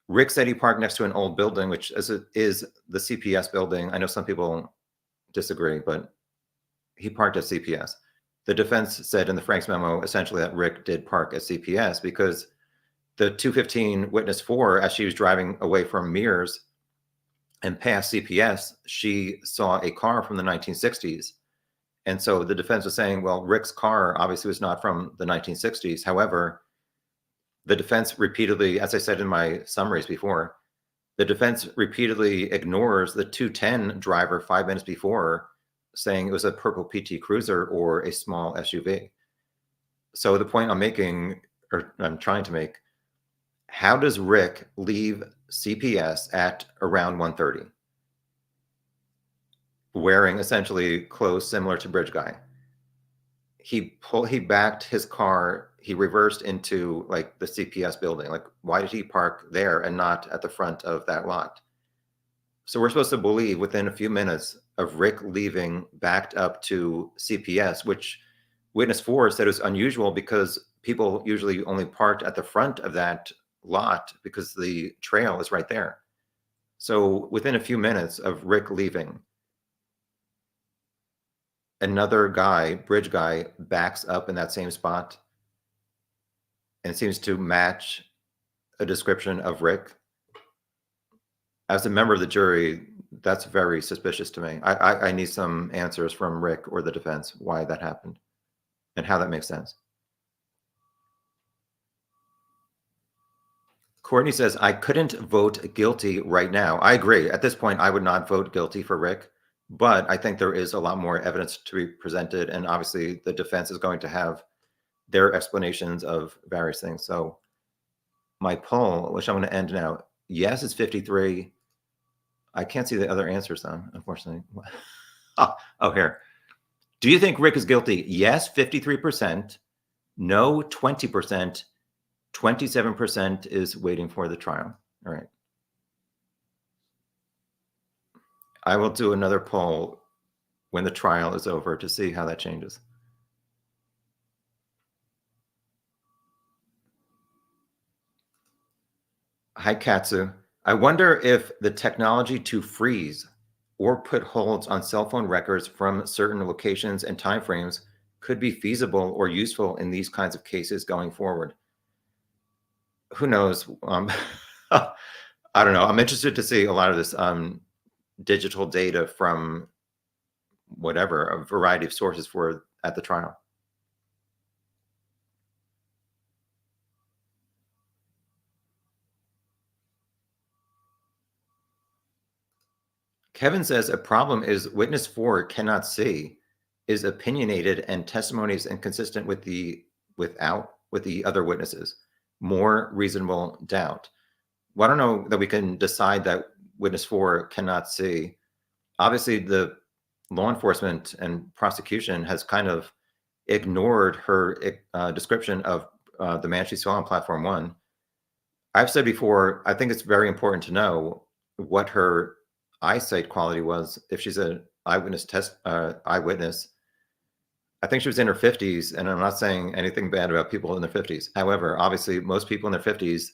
Rick said he parked next to an old building, which is the CPS building. I know some people disagree, but he parked at CPS. The defense said in the Frank's memo, essentially that Rick did park at CPS because the 215 witness 4, as she was driving away from Mears and past CPS, she saw a car from the 1960s. And so the defense was saying, well, Rick's car obviously was not from the 1960s. However, the defense repeatedly, as I said in my summaries before, the defense repeatedly ignores the 210 driver 5 minutes before saying it was a purple PT Cruiser or a small SUV. So the point I'm making, or I'm trying to make, how does Rick leave CPS at around 1:30? Wearing essentially clothes similar to Bridge Guy. he backed his car, he reversed into like the CPS building. Like, why did he park there and not at the front of that lot? So we're supposed to believe within a few minutes of Rick leaving, backed up to CPS, which witness 4 said was unusual because people usually only parked at the front of that lot because the trail is right there. So within a few minutes of Rick leaving, another guy, bridge guy, backs up in that same spot and seems to match a description of Rick. As a member of the jury, that's very suspicious to me. I need some answers from Rick or the defense why that happened and how that makes sense. Courtney says, I couldn't vote guilty right now. I agree. At this point, I would not vote guilty for Rick, but I think there is a lot more evidence to be presented. And obviously, the defense is going to have their explanations of various things. So, my poll, which I'm going to end now, yes, it's 53. I can't see the other answers, though, unfortunately. Oh, here. Do you think Rick is guilty? Yes, 53%. No, 20%. 27% is waiting for the trial. All right. I will do another poll when the trial is over to see how that changes. Hi, Katsu. I wonder if the technology to freeze or put holds on cell phone records from certain locations and timeframes could be feasible or useful in these kinds of cases going forward. Who knows? I don't know. I'm interested to see a lot of this digital data from whatever, a variety of sources for at the trial. Kevin says a problem is witness 4 cannot see, is opinionated, and testimony is inconsistent with the other witnesses. More reasonable doubt. Well, I don't know that we can decide that witness 4 cannot see. Obviously, the law enforcement and prosecution has kind of ignored her description of the man she saw on platform 1. I've said before, I think it's very important to know what her eyesight quality was. If she's an eyewitness, I think she was in her 50s, and I'm not saying anything bad about people in their 50s. However, obviously, most people in their 50s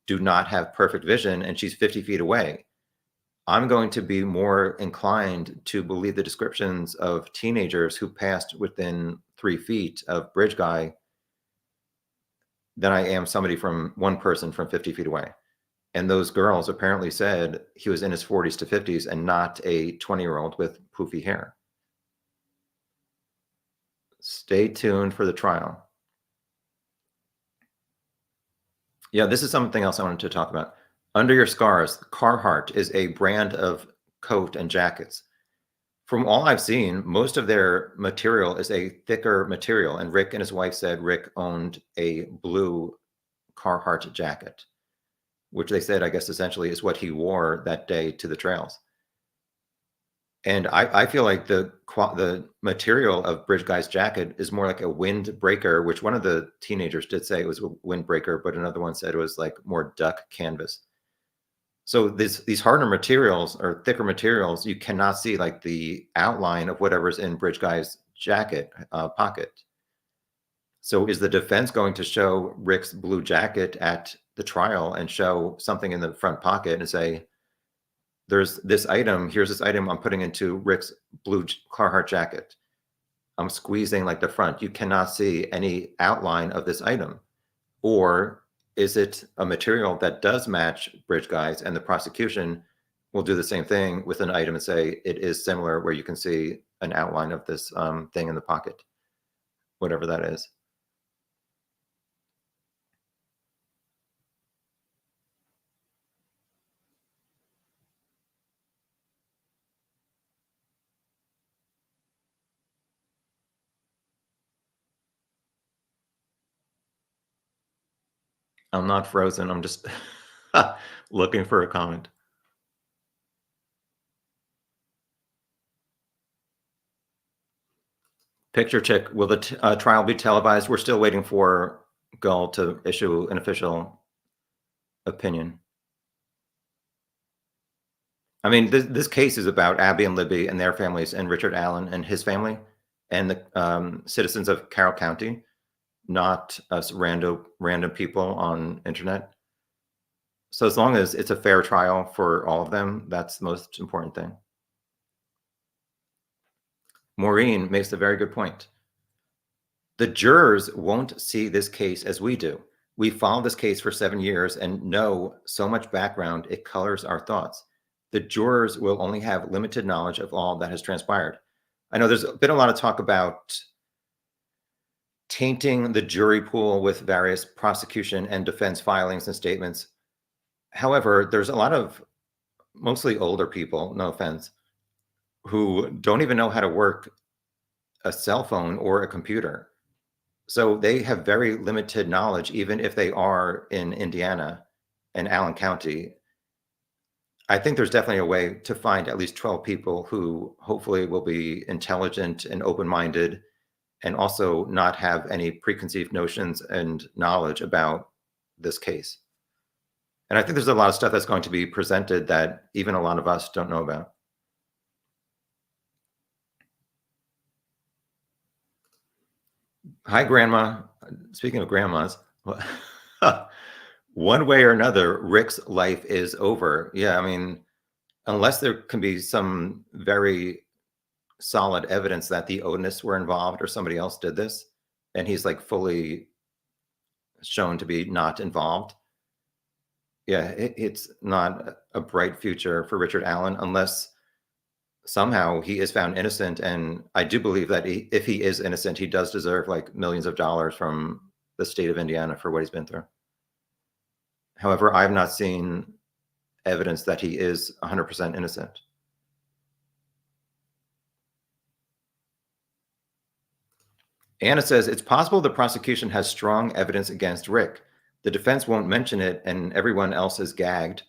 do not have perfect vision, and she's 50 feet away. I'm going to be more inclined to believe the descriptions of teenagers who passed within 3 feet of Bridge Guy than I am somebody from one person from 50 feet away. And those girls apparently said he was in his 40s to 50s and not a 20-year-old with poofy hair. Stay tuned for the trial. Yeah, this is something else I wanted to talk about. Under Your Scars, Carhartt is a brand of coat and jackets. From all I've seen, most of their material is a thicker material. And Rick and his wife said Rick owned a blue Carhartt jacket, which they said, I guess, essentially is what he wore that day to the trails. And I feel like the material of Bridge Guy's jacket is more like a windbreaker, which one of the teenagers did say it was a windbreaker, but another one said it was like more duck canvas. So these harder materials or thicker materials, you cannot see like the outline of whatever's in Bridge Guy's jacket pocket. So is the defense going to show Rick's blue jacket at the trial and show something in the front pocket and say, there's this item, here's this item I'm putting into Rick's blue Carhartt jacket. I'm squeezing like the front. You cannot see any outline of this item. Or is it a material that does match Bridge Guy's and the prosecution will do the same thing with an item and say it is similar where you can see an outline of this thing in the pocket, whatever that is. I'm not frozen. I'm just looking for a comment. Picture Chick, will the trial be televised? We're still waiting for Gull to issue an official opinion. I mean, this case is about Abby and Libby and their families, and Richard Allen and his family, and the citizens of Carroll County, not us random people on internet. So as long as it's a fair trial for all of them, that's the most important thing. Maureen makes a very good point. The jurors won't see this case as we do. We followed this case for 7 years and know so much background, it colors our thoughts. The jurors will only have limited knowledge of all that has transpired. I know there's been a lot of talk about tainting the jury pool with various prosecution and defense filings and statements. However, there's a lot of mostly older people, no offense, who don't even know how to work a cell phone or a computer. So they have very limited knowledge, even if they are in Indiana and Allen County. I think there's definitely a way to find at least 12 people who hopefully will be intelligent and open-minded and also not have any preconceived notions and knowledge about this case. And I think there's a lot of stuff that's going to be presented that even a lot of us don't know about. Hi, Grandma. Speaking of grandmas, one way or another, Rick's life is over. Yeah, I mean, unless there can be some very solid evidence that the Odinists were involved or somebody else did this, and he's like fully shown to be not involved. Yeah, it's not a bright future for Richard Allen unless somehow he is found innocent. And I do believe that if he is innocent, he does deserve like millions of dollars from the state of Indiana for what he's been through. However, I've not seen evidence that he is 100% innocent. Anna says, it's possible the prosecution has strong evidence against Rick. The defense won't mention it and everyone else is gagged.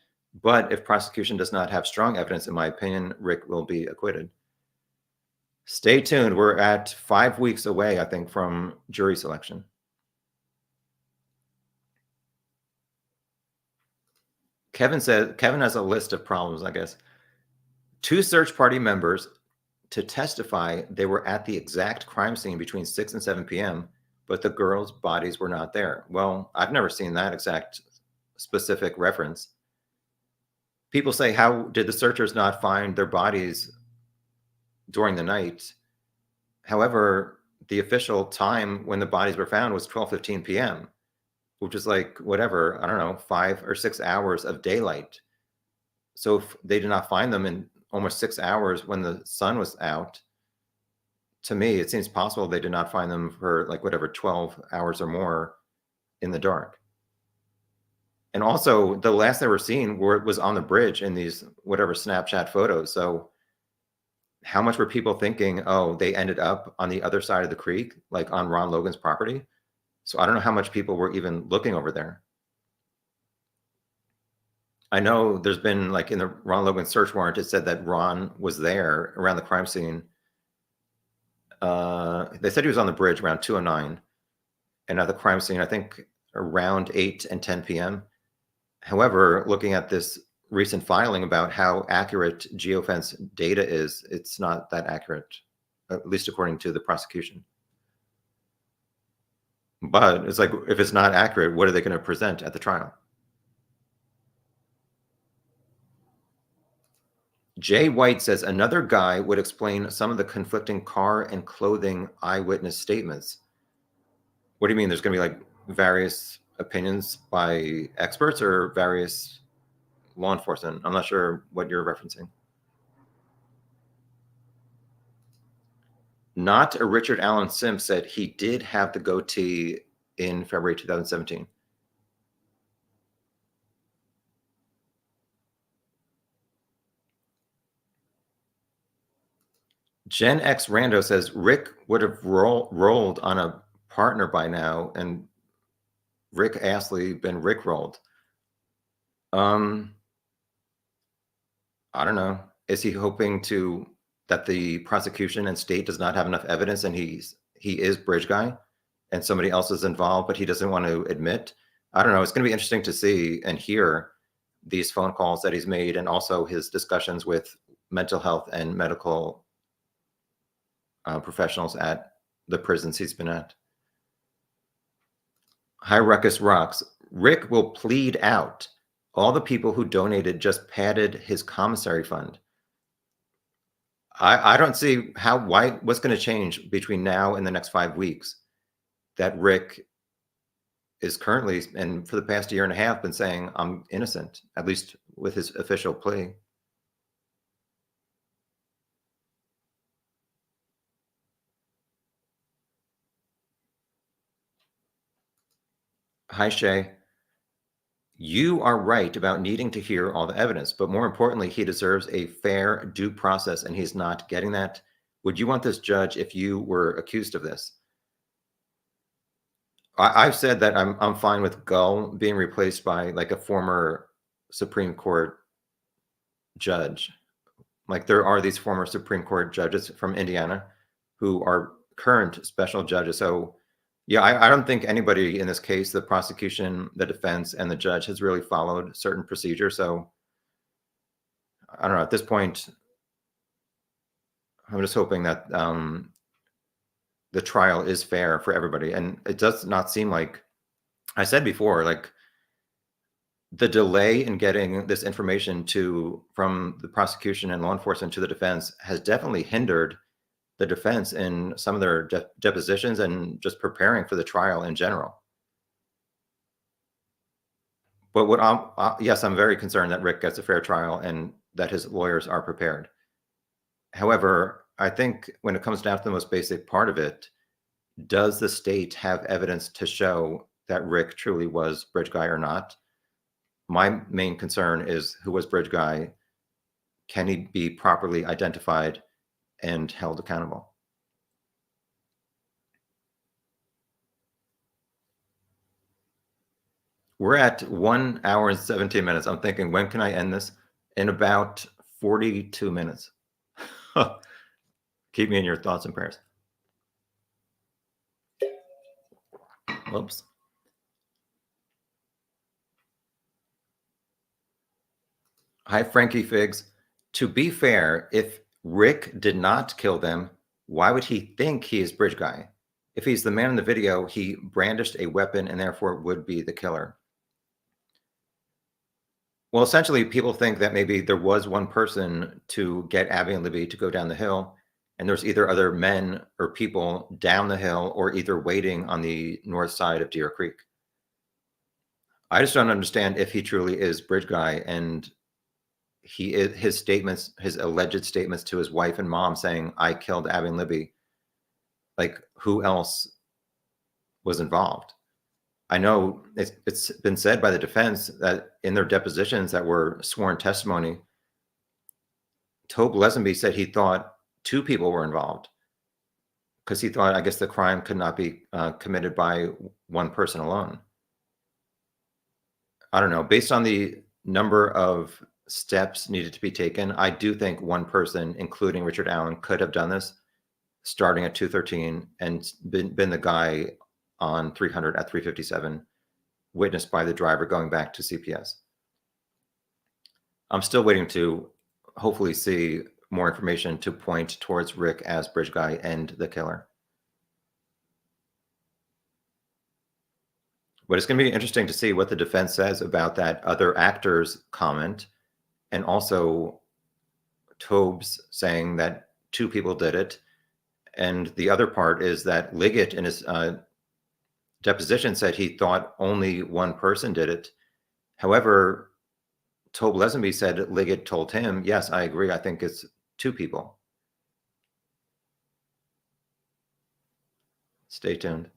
But if prosecution does not have strong evidence, in my opinion, Rick will be acquitted. Stay tuned. We're at 5 weeks away, I think, from jury selection. Kevin says, Kevin has a list of problems, I guess. 2 search party members to testify they were at the exact crime scene between 6 and 7 p.m., but the girls' bodies were not there. Well, I've never seen that exact specific reference. People say, how did the searchers not find their bodies during the night? However, the official time when the bodies were found was 12:15 p.m., which is like, whatever, I don't know, 5 or 6 hours of daylight. So if they did not find them in almost 6 hours when the sun was out, to me, it seems possible they did not find them for like whatever, 12 hours or more in the dark. And also, the last they were seen was on the bridge in these whatever Snapchat photos. So how much were people thinking, oh, they ended up on the other side of the creek, like on Ron Logan's property? So I don't know how much people were even looking over there. I know there's been like in the Ron Logan search warrant, it said that Ron was there around the crime scene. They said he was on the bridge around 2:09 and at the crime scene, I think around 8 and 10 p.m. However, looking at this recent filing about how accurate geofence data is, it's not that accurate, at least according to the prosecution. But it's like, if it's not accurate, what are they going to present at the trial? Jay White says another guy would explain some of the conflicting car and clothing eyewitness statements. What do you mean? There's going to be like various opinions by experts or various law enforcement? I'm not sure what you're referencing. Not a Richard Allen Sim said he did have the goatee in February 2017. Gen X Rando says Rick would have rolled on a partner by now, and Rick Astley been Rickrolled. I don't know. Is he hoping to that the prosecution and state does not have enough evidence and he is bridge guy and somebody else is involved, but he doesn't want to admit. I don't know. It's going to be interesting to see and hear these phone calls that he's made and also his discussions with mental health and medical professionals at the prisons he's been at. Hi, Ruckus Rocks. Rick will plead out. All the people who donated just padded his commissary fund. I don't see what's going to change between now and the next 5 weeks that Rick is currently, and for the past year and a half, been saying, I'm innocent, at least with his official plea. Hi, Shay. You are right about needing to hear all the evidence, but more importantly, he deserves a fair due process, and he's not getting that. Would you want this judge if you were accused of this? I've said that I'm fine with Gull being replaced by like a former Supreme Court judge. Like there are these former Supreme Court judges from Indiana who are current special judges. So yeah, I don't think anybody in this case, the prosecution, the defense, and the judge has really followed certain procedures. So I don't know. At this point, I'm just hoping that the trial is fair for everybody. And it does not seem like, I said before, like the delay in getting this information from the prosecution and law enforcement to the defense has definitely hindered the defense in some of their depositions and just preparing for the trial in general. But yes, I'm very concerned that Rick gets a fair trial and that his lawyers are prepared. However, I think when it comes down to the most basic part of it, does the state have evidence to show that Rick truly was bridge guy or not? My main concern is who was bridge guy? Can he be properly identified and held accountable? We're at 1 hour and 17 minutes. I'm thinking, when can I end this? In about 42 minutes. Keep me in your thoughts and prayers. Whoops. Hi, Frankie Figs. To be fair, if Rick did not kill them, why would he think he is bridge guy? If he's the man in the video, he brandished a weapon and therefore would be the killer. Well, essentially, people think that maybe there was one person to get Abby and Libby to go down the hill, and there's either other men or people down the hill or either waiting on the north side of Deer Creek. I just don't understand if he truly is bridge guy and his statements, his alleged statements to his wife and mom saying, I killed Abby and Libby. Like, who else was involved? I know it's been said by the defense that in their depositions that were sworn testimony, Tobe Lesenby said he thought 2 people were involved because he thought, I guess, the crime could not be committed by one person alone. I don't know. Based on the number of steps needed to be taken, I do think one person, including Richard Allen, could have done this starting at 213 and been the guy on 300 at 357, witnessed by the driver going back to CPS. I'm still waiting to hopefully see more information to point towards Rick as bridge guy and the killer. But it's going to be interesting to see what the defense says about that other actor's comment, and also Tobe's saying that 2 people did it. And the other part is that Liggett in his deposition said he thought only one person did it. However, Tobe Lesenby said Liggett told him, yes, I agree, I think it's 2 people. Stay tuned.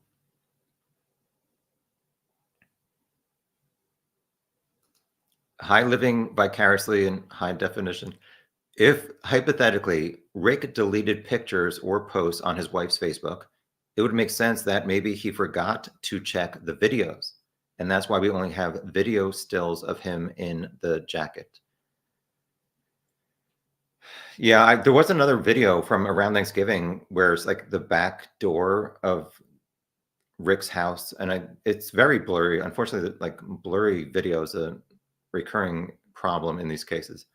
High living vicariously in high definition. If hypothetically Rick deleted pictures or posts on his wife's Facebook, it would make sense that maybe he forgot to check the videos. And that's why we only have video stills of him in the jacket. Yeah, there was another video from around Thanksgiving where it's like the back door of Rick's house, and it's very blurry. Unfortunately, like blurry video is a recurring problem in these cases.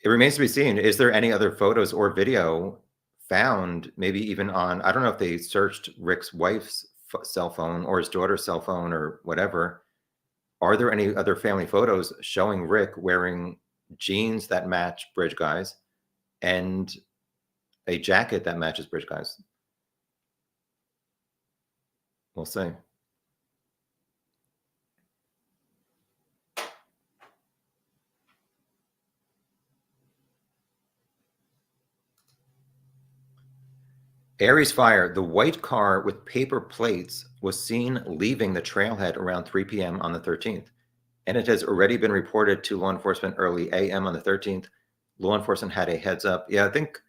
It remains to be seen, is there any other photos or video found, maybe even on, I don't know if they searched Rick's wife's cell phone or his daughter's cell phone or whatever. Are there any other family photos showing Rick wearing jeans that match Bridge Guy's and a jacket that matches Bridge Guy's? We'll see. Aries Fire, the white car with paper plates was seen leaving the trailhead around 3 p.m. on the 13th, and it has already been reported to law enforcement early AM on the 13th. Law enforcement had a heads up. Yeah, I think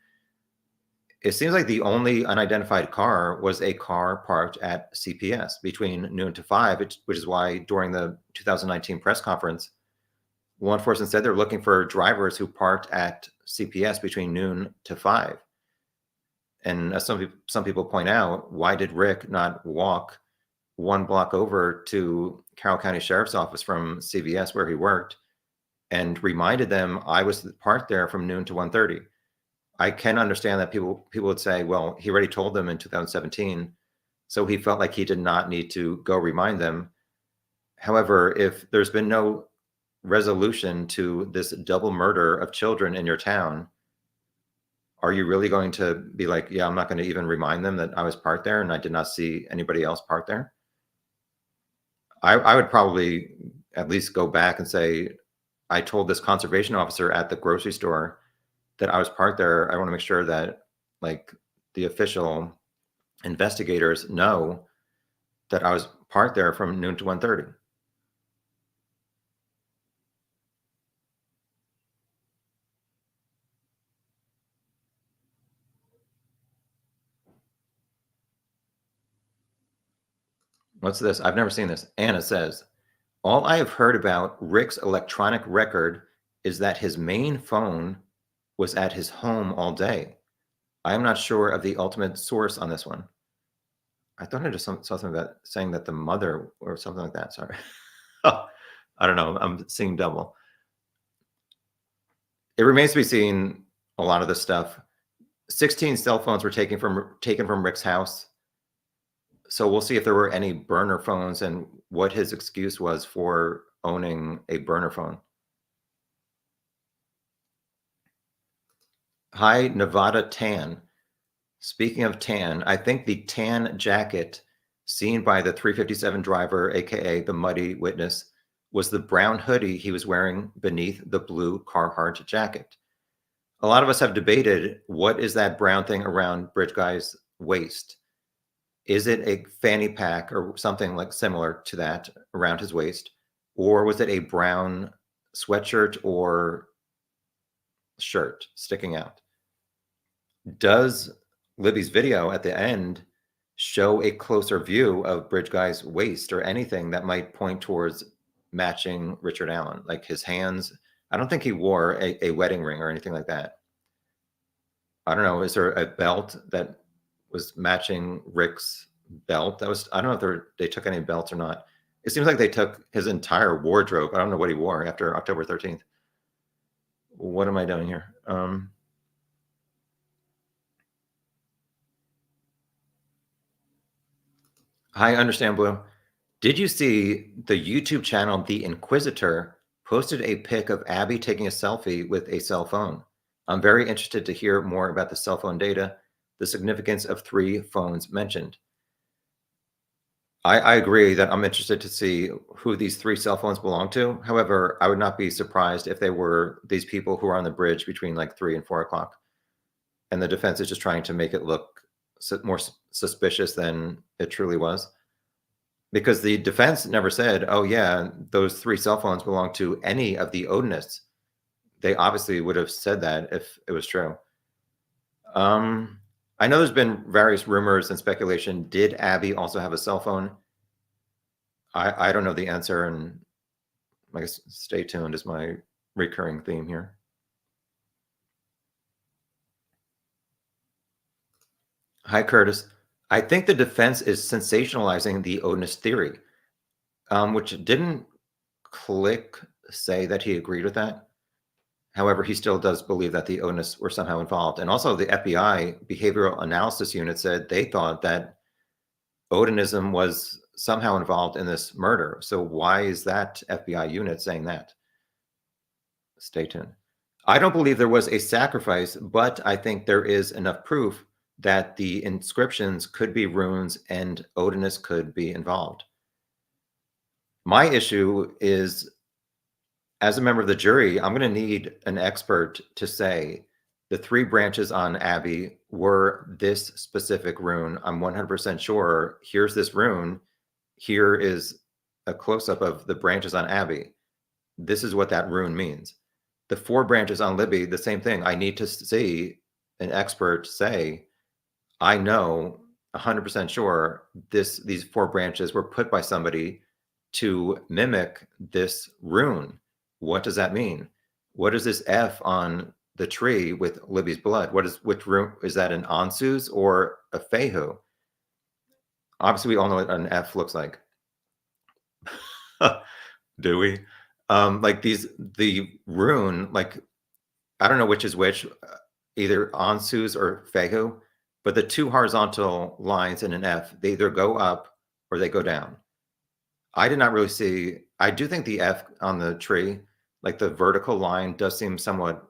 it seems like the only unidentified car was a car parked at CPS between noon to 5, which is why during the 2019 press conference, law enforcement said they're looking for drivers who parked at CPS between noon to 5. And as some people point out, why did Rick not walk 1 block over to Carroll County Sheriff's Office from CVS where he worked and reminded them I was parked there from noon to 1:30? I can understand that people would say, well, he already told them in 2017, so he felt like he did not need to go remind them. However, if there's been no resolution to this double murder of children in your town, are you really going to be like, yeah, I'm not going to even remind them that I was parked there and I did not see anybody else parked there? I would probably at least go back and say, I told this conservation officer at the grocery store that I was parked there. I want to make sure that like the official investigators know that I was parked there from noon to 1:30. What's this? I've never seen this. Anna says, all I have heard about Rick's electronic record is that his main phone was at his home all day. I am not sure of the ultimate source on this one. I thought I just saw something about saying that the mother or something like that. Sorry. I don't know. I'm seeing double. It remains to be seen a lot of this stuff. 16 cell phones were taken from Rick's house. So we'll see if there were any burner phones and what his excuse was for owning a burner phone. Hi, Nevada Tan. Speaking of tan, I think the tan jacket seen by the 357 driver, aka the muddy witness, was the brown hoodie he was wearing beneath the blue Carhartt jacket. A lot of us have debated what is that brown thing around Bridge Guy's waist? Is it a fanny pack or something like similar to that around his waist? Or was it a brown sweatshirt or shirt sticking out? Does Libby's video at the end show a closer view of Bridge Guy's waist or anything that might point towards matching Richard Allen? Like his hands, I don't think he wore a wedding ring or anything like that. I don't know. Is there a belt that was matching Rick's belt? I don't know if they took any belts or not. It seems like they took his entire wardrobe. I don't know what he wore after October 13th. What am I doing here? I understand, Blue. Did you see the YouTube channel The Inquisitor posted a pic of Abby taking a selfie with a cell phone? I'm very interested to hear more about the cell phone data, the significance of 3 phones mentioned. I agree that I'm interested to see who these 3 cell phones belong to. However, I would not be surprised if they were these people who are on the bridge between like 3 and 4 o'clock. And the defense is just trying to make it look more suspicious than it truly was. Because the defense never said, oh, yeah, those 3 cell phones belong to any of the Odinists. They obviously would have said that if it was true. I know there's been various rumors and speculation. Did Abby also have a cell phone? I don't know the answer, and I guess stay tuned is my recurring theme here. Hi, Curtis. I think the defense is sensationalizing the Odinist theory, which didn't Click say that he agreed with that. However, he still does believe that the Odinists were somehow involved. And also, the FBI Behavioral Analysis Unit said they thought that Odinism was somehow involved in this murder. So, why is that FBI unit saying that? Stay tuned. I don't believe there was a sacrifice, but I think there is enough proof that the inscriptions could be runes and Odinist could be involved. My issue is, as a member of the jury, I'm going to need an expert to say the three branches on Abby were this specific rune. I'm 100% sure. Here's this rune. Here is a close up of the branches on Abby. This is what that rune means. The four branches on Libby, the same thing. I need to see an expert say, I know 100% sure these four branches were put by somebody to mimic this rune. What does that mean? What is this F on the tree with Libby's blood? Which rune is that, an Ansu's or a Fehu? Obviously, we all know what an F looks like. Do we? Like the rune, like I don't know which is which, either Ansu's or Fehu, but the two horizontal lines in an F, they either go up or they go down. I did not really see. I do think the F on the tree, like the vertical line, does seem somewhat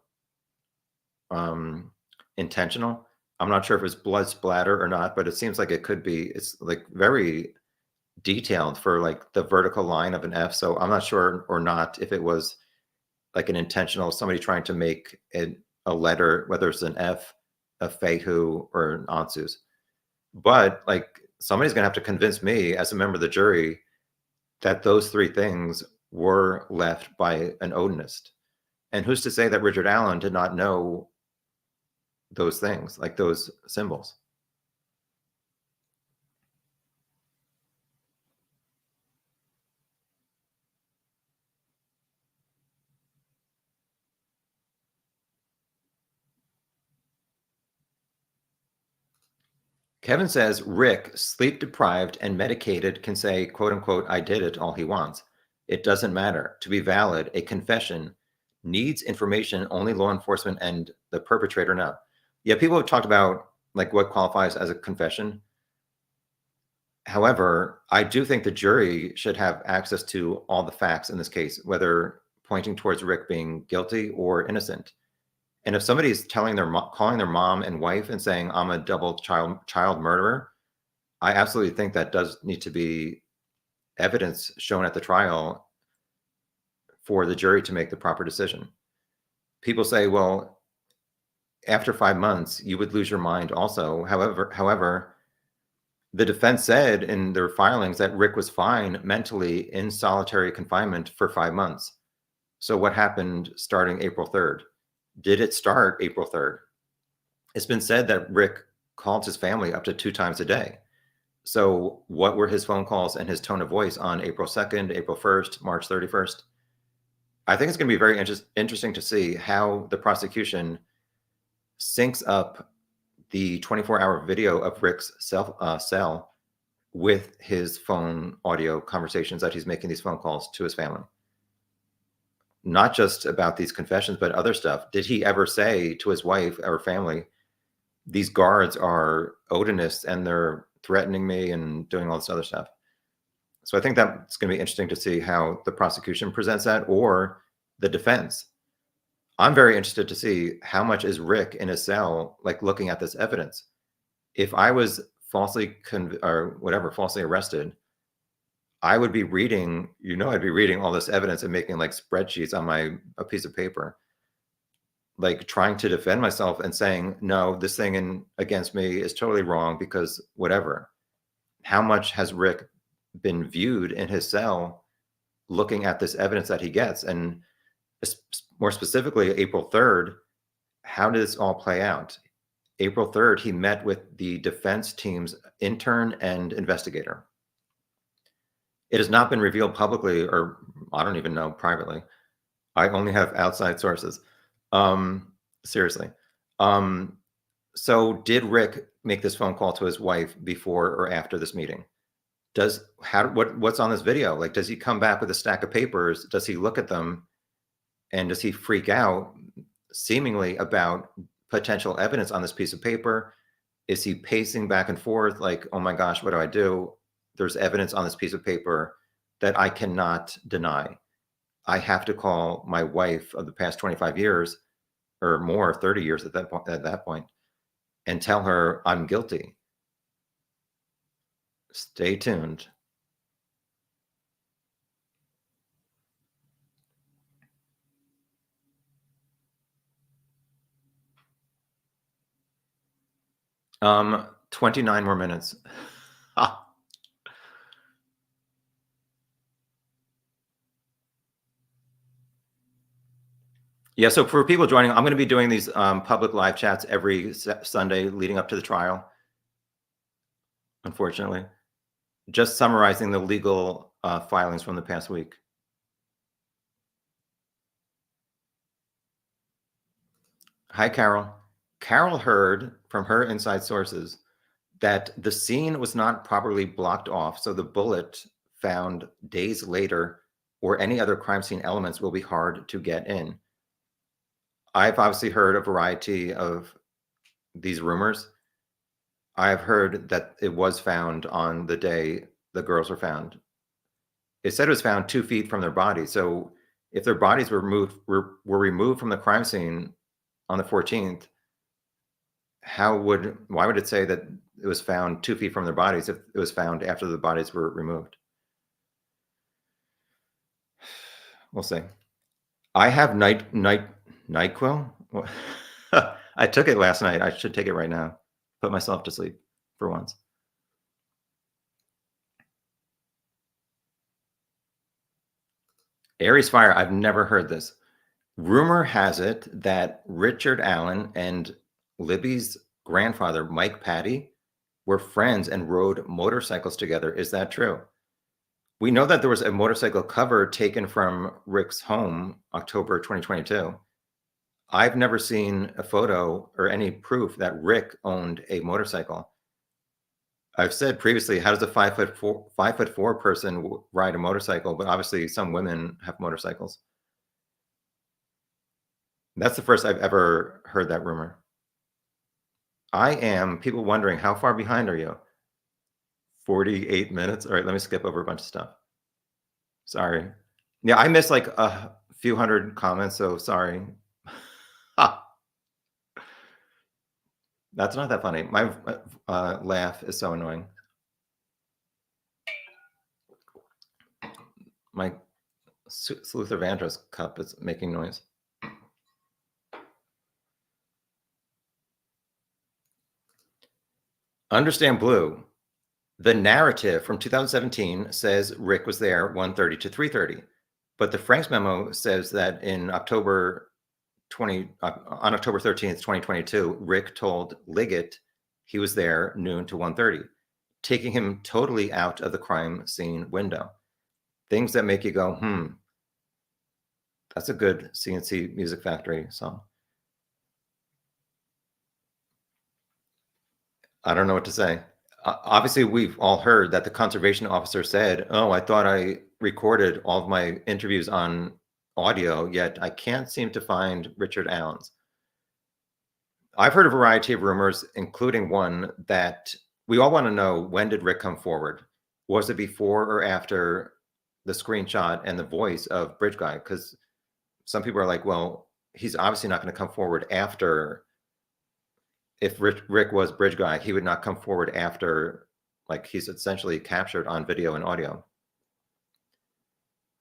intentional. I'm not sure if it's blood splatter or not, but it seems like it could be. It's like very detailed for like the vertical line of an F. So I'm not sure or not if it was like an intentional somebody trying to make it a letter, whether it's an F, a Fehu, or an Ansus. But like somebody's gonna have to convince me as a member of the jury that those three things were left by an Odinist. And who's to say that Richard Allen did not know those things, like those symbols? Kevin says Rick, sleep deprived and medicated, can say, quote unquote, I did it all he wants. It doesn't matter. To be valid, a confession needs information only law enforcement and the perpetrator know. Yeah, people have talked about like what qualifies as a confession. However, I do think the jury should have access to all the facts in this case, whether pointing towards Rick being guilty or innocent. And if somebody's calling their mom and wife and saying, I'm a double child murderer, I absolutely think that does need to be evidence shown at the trial for the jury to make the proper decision. People say, well, after 5 months, you would lose your mind also. However, the defense said in their filings that Rick was fine mentally in solitary confinement for 5 months. So what happened starting April 3rd? Did it start April 3rd? It's been said that Rick called his family up to 2 times a day. So what were his phone calls and his tone of voice on April 2nd, April 1st, March 31st? I think it's going to be very interesting to see how the prosecution syncs up the 24-hour video of Rick's cell with his phone audio conversations that he's making these phone calls to his family. Not just about these confessions, but other stuff. Did he ever say to his wife or family, these guards are Odinists and they're threatening me and doing all this other stuff? So I think that's going to be interesting to see how the prosecution presents that, or the defense. I'm very interested to see how much is Rick in his cell, like looking at this evidence. If I was falsely arrested, I would be reading, I'd be reading all this evidence and making like spreadsheets on a piece of paper, like trying to defend myself and saying, no, this thing against me is totally wrong because whatever. How much has Rick been viewed in his cell looking at this evidence that he gets? And more specifically, April 3rd, how did this all play out? April 3rd, he met with the defense team's intern and investigator. It has not been revealed publicly, or I don't even know, privately. I only have outside sources. Seriously. So did Rick make this phone call to his wife before or after this meeting? What's on this video? Like, does he come back with a stack of papers? Does he look at them and does he freak out seemingly about potential evidence on this piece of paper? Is he pacing back and forth like, oh my gosh, what do I do? There's evidence on this piece of paper that I cannot deny. I have to call my wife of the past 25 years or more, 30 years at that point, and tell her I'm guilty. Stay tuned. Um, 29 more minutes. Ah. Yeah, so for people joining, I'm going to be doing these public live chats every Sunday leading up to the trial, unfortunately. Just summarizing the legal filings from the past week. Hi, Carol. Carol heard from her inside sources that the scene was not properly blocked off, so the bullet found days later or any other crime scene elements will be hard to get in. I've obviously heard a variety of these rumors. I've heard that it was found on the day the girls were found. It said it was found 2 feet from their bodies. So if their bodies were removed from the crime scene on the 14th, why would it say that it was found 2 feet from their bodies if it was found after the bodies were removed? We'll see. I have NyQuil. I took it last night. I should take it right now. Put myself to sleep for once. Aries Fire. I've never heard this. Rumor has it that Richard Allen and Libby's grandfather, Mike Patty, were friends and rode motorcycles together. Is that true? We know that there was a motorcycle cover taken from Rick's home, October 2022. I've never seen a photo or any proof that Rick owned a motorcycle. I've said previously, how does a 5'4" person ride a motorcycle? But obviously some women have motorcycles. That's the first I've ever heard that rumor. People wondering, how far behind are you? 48 minutes. All right, let me skip over a bunch of stuff. Sorry. Yeah, I missed like a few hundred comments, so sorry. That's not that funny. My laugh is so annoying. My Sluther Vandross cup is making noise. Understand Blue. The narrative from 2017 says Rick was there 1:30 to 3:30, but the Franks memo says that on October 13th, 2022, Rick told Liggett he was there noon to 1:30, taking him totally out of the crime scene window. Things that make you go, that's a good CNC Music Factory song. I don't know what to say. Obviously, we've all heard that the conservation officer said, oh, I thought I recorded all of my interviews on audio, yet I can't seem to find Richard Allen's. I've heard a variety of rumors, including one that we all want to know, when did Rick come forward? Was it before or after the screenshot and the voice of Bridge Guy? Because some people are like, well, he's obviously not going to come forward after. If Rick was Bridge Guy, he would not come forward after, like, he's essentially captured on video and audio.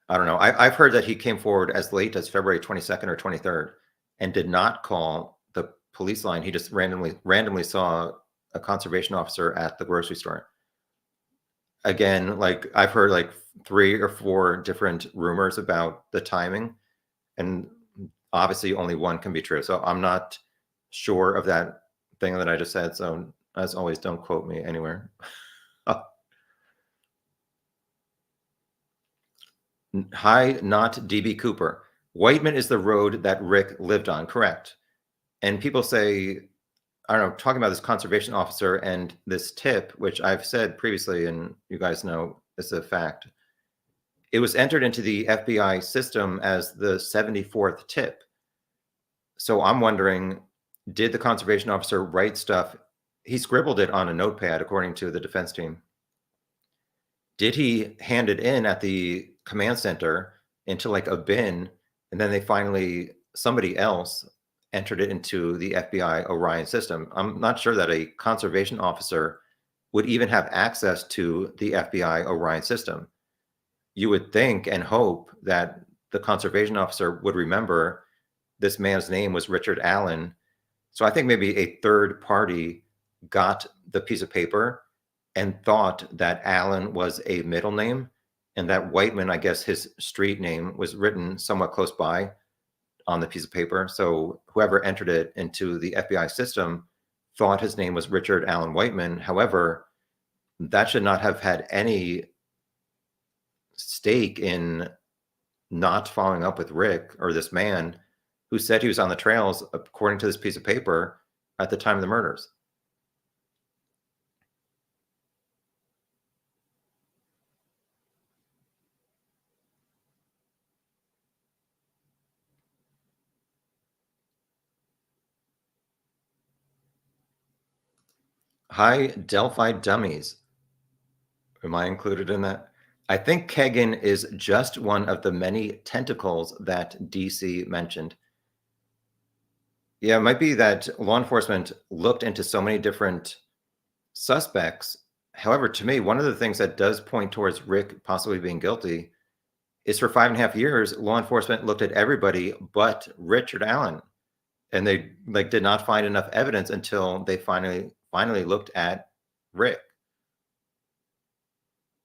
I don't know. I've heard that he came forward as late as February 22nd or 23rd and did not call the police line. He just randomly saw a conservation officer at the grocery store. Again, like, I've heard like 3 or 4 different rumors about the timing, and obviously only one can be true. So I'm not sure of that thing that I just said. So as always, don't quote me anywhere. Hi, not DB Cooper. Whiteman is the road that Rick lived on, correct? And people say I don't know, talking about this conservation officer and this tip, which I've said previously, and you guys know it's a fact. It was entered into the FBI system as the 74th tip. So I'm wondering, did the conservation officer write stuff? He scribbled it on a notepad, according to the defense team. Did he hand it in at the command center into like a bin, and then somebody else entered it into the FBI Orion system? I'm not sure that a conservation officer would even have access to the FBI Orion system. You would think and hope that the conservation officer would remember this man's name was Richard Allen. So I think maybe a third party got the piece of paper and thought that Allen was a middle name, and that Whiteman, I guess his street name, was written somewhat close by on the piece of paper. So whoever entered it into the FBI system thought his name was Richard Allen Whiteman. However, that should not have had any stake in not following up with Rick, or this man who said he was on the trails, according to this piece of paper, at the time of the murders. Hi, Delphi dummies. Am I included in that? I think Kegan is just one of the many tentacles that DC mentioned. Yeah, it might be that law enforcement looked into so many different suspects. However, to me, one of the things that does point towards Rick possibly being guilty is for 5.5 years, law enforcement looked at everybody but Richard Allen, and they like did not find enough evidence until they finally looked at Rick.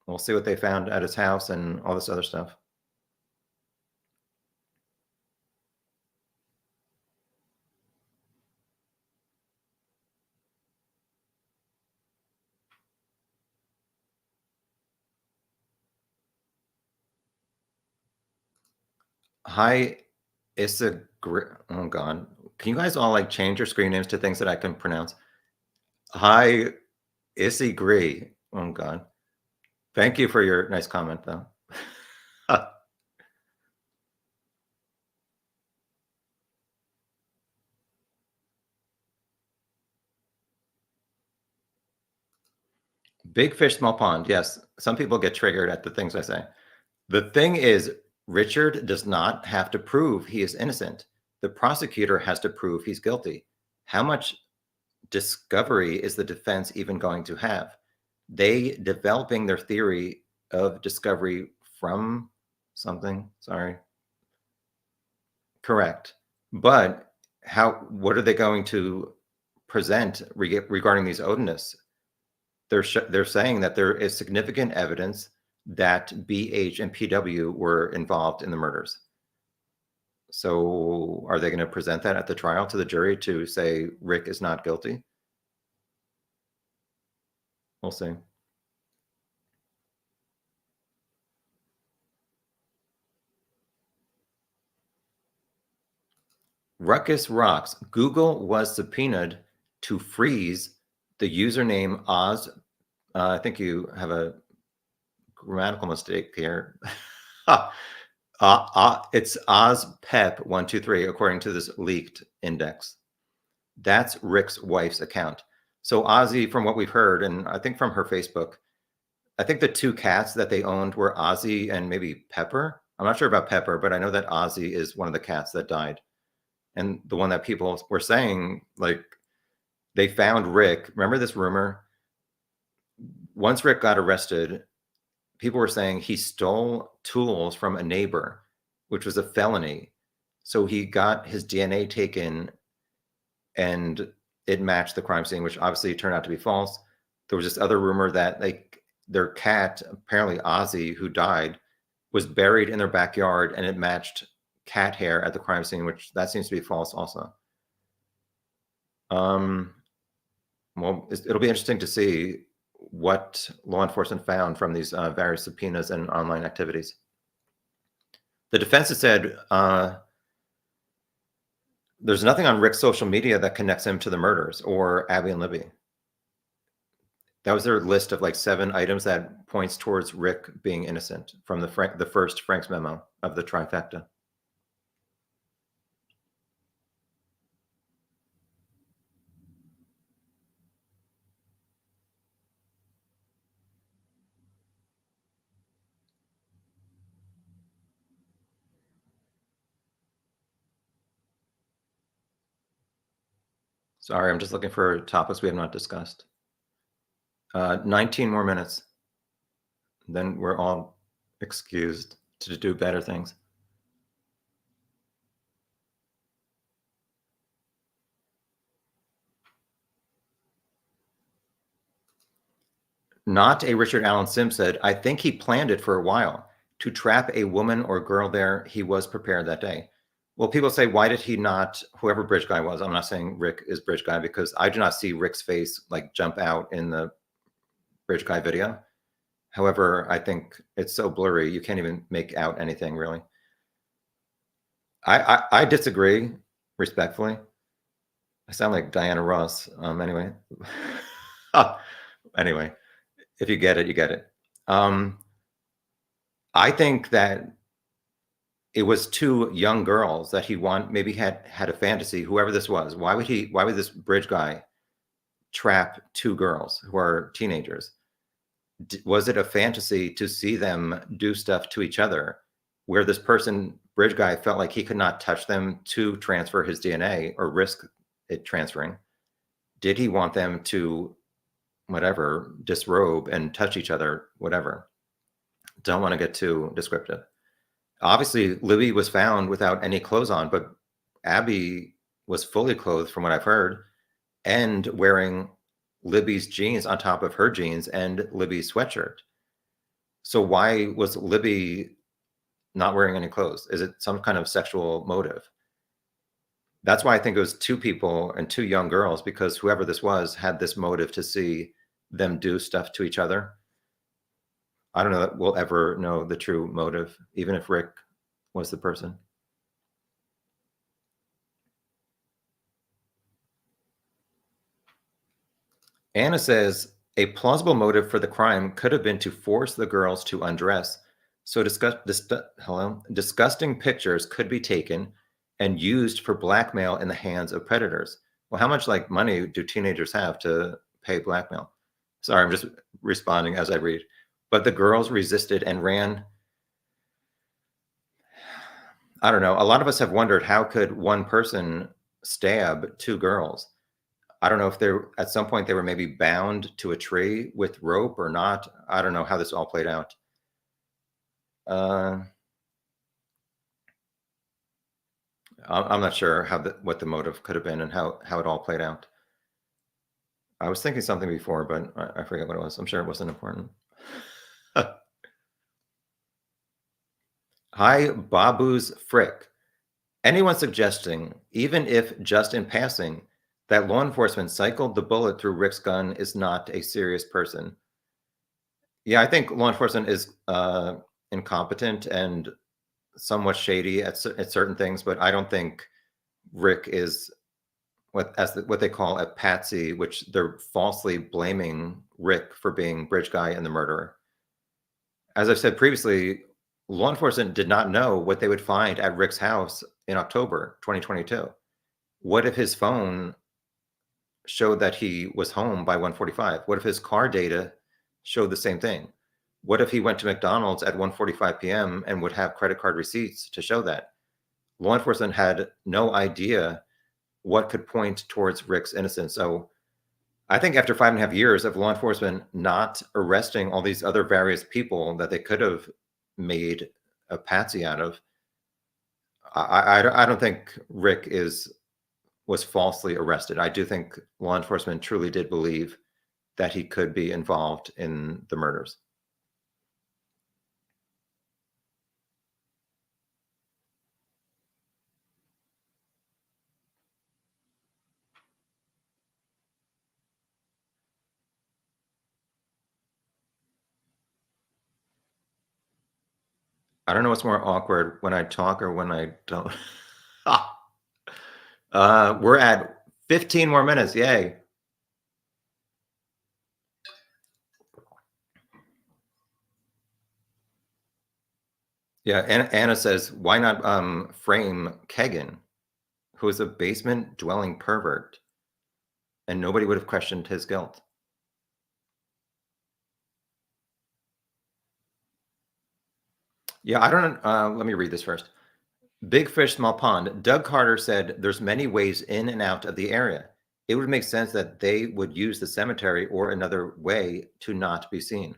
We'll see what they found at his house and all this other stuff. Hi, oh God. Can you guys all like change your screen names to things that I can pronounce? Hi, Gree. Oh God. Thank you for your nice comment though. Big fish, small pond. Yes. Some people get triggered at the things I say. The thing is, Richard does not have to prove he is innocent. The prosecutor has to prove he's guilty. How much discovery is the defense even going to have? They developing their theory of discovery from something. Sorry. Correct. But what are they going to present regarding these Odinists? They're saying that there is significant evidence that BH and PW were involved in the murders. So are they going to present that at the trial to the jury to say Rick is not guilty? We'll see. Ruckus rocks. Google was subpoenaed to freeze the username Oz. I think you have a grammatical mistake here. It's OzPep123, according to this leaked index. That's Rick's wife's account. So Ozzy, from what we've heard, and I think from her Facebook, I think the two cats that they owned were Ozzy and maybe Pepper. I'm not sure about Pepper, but I know that Ozzy is one of the cats that died. And the one that people were saying, like, they found Rick. Remember this rumor? Once Rick got arrested, people were saying he stole tools from a neighbor, which was a felony. So he got his DNA taken and it matched the crime scene, which obviously turned out to be false. There was this other rumor that like their cat, apparently Ozzy, who died, was buried in their backyard and it matched cat hair at the crime scene, which that seems to be false also. Well, it'll be interesting to see what law enforcement found from these various subpoenas and online activities. The defense has said There's nothing on Rick's social media that connects him to the murders or Abby and Libby. That was their list of like 7 items that points towards Rick being innocent from the first Frank's memo of the trifecta. Sorry, I'm just looking for topics we have not discussed. 19 more minutes. Then we're all excused to do better things. Not a Richard Allen Sim said, I think he planned it for a while. To trap a woman or girl there, he was prepared that day. Well, people say, why did he not, whoever Bridge Guy was, I'm not saying Rick is Bridge Guy because I do not see Rick's face like jump out in the Bridge Guy video. However, I think it's so blurry, you can't even make out anything really. I disagree respectfully. I sound like Diana Ross. Anyway. Anyway, if you get it, you get it. I think that it was 2 young girls that he maybe had a fantasy, whoever this was. Why would this Bridge Guy trap 2 girls who are teenagers? Was it a fantasy to see them do stuff to each other where this person, Bridge Guy, felt like he could not touch them to transfer his DNA or risk it transferring? Did he want them to, whatever, disrobe and touch each other, whatever? Don't want to get too descriptive. Obviously, Libby was found without any clothes on, but Abby was fully clothed from what I've heard and wearing Libby's jeans on top of her jeans and Libby's sweatshirt. So why was Libby not wearing any clothes? Is it some kind of sexual motive? That's why I think it was 2 people and 2 young girls, because whoever this was had this motive to see them do stuff to each other. I don't know that we'll ever know the true motive, even if Rick was the person. Anna says a plausible motive for the crime could have been to force the girls to undress. So disgusting pictures could be taken and used for blackmail in the hands of predators. Well, how much like money do teenagers have to pay blackmail? Sorry, I'm just responding as I read. But the girls resisted and ran. I don't know. A lot of us have wondered, how could one person stab 2 girls? I don't know if they're at some point they were maybe bound to a tree with rope or not. I don't know how this all played out. I'm not sure what the motive could have been and how it all played out. I was thinking something before, but I forget what it was. I'm sure it wasn't important. Hi, Babu's Frick. Anyone suggesting, even if just in passing, that law enforcement cycled the bullet through Rick's gun is not a serious person? Yeah, I think law enforcement is incompetent and somewhat shady at certain things, but I don't think Rick is what they call a patsy, which they're falsely blaming Rick for being Bridge Guy and the murderer. As I've said previously, law enforcement did not know what they would find at Rick's house in October 2022. What if his phone showed that he was home by 1:45? What if his car data showed the same thing? What if he went to McDonald's at 1:45 p.m. and would have credit card receipts to show that? Law enforcement had no idea what could point towards Rick's innocence. So I think after 5.5 years of law enforcement not arresting all these other various people that they could have made a patsy out of, I don't think Rick was falsely arrested. I do think law enforcement truly did believe that he could be involved in the murders. I don't know what's more awkward, when I talk or when I don't. We're at 15 more minutes. Yay. Yeah, Anna says, why not frame Kegan, who is a basement dwelling pervert, and nobody would have questioned his guilt. Yeah, I don't. Let me read this first. Big fish, small pond. Doug Carter said there's many ways in and out of the area. It would make sense that they would use the cemetery or another way to not be seen.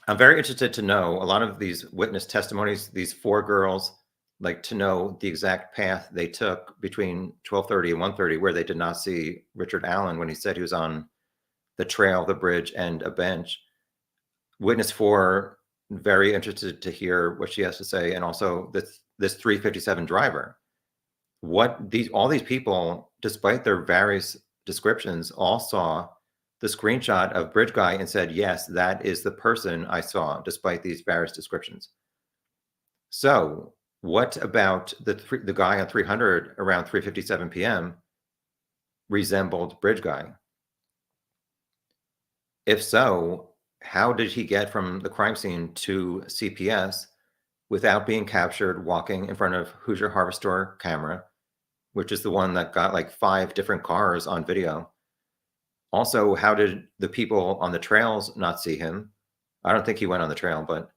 I'm very interested to know a lot of these witness testimonies, these four girls, like to know the exact path they took between 12:30 and 1:30, where they did not see Richard Allen when he said he was on the trail, the bridge, and a bench. Witness four, very interested to hear what she has to say, and also this 357 driver. What these all these people, despite their various descriptions, all saw the screenshot of Bridge Guy and said, yes, that is the person I saw, despite these various descriptions. So what about the guy on 300 around 3:57 p.m. resembled Bridge Guy? If so, how did he get from the crime scene to CPS without being captured walking in front of Hoosier Harvest Store camera, which is the one that got like 5 different cars on video? Also, how did the people on the trails not see him? I don't think he went on the trail, but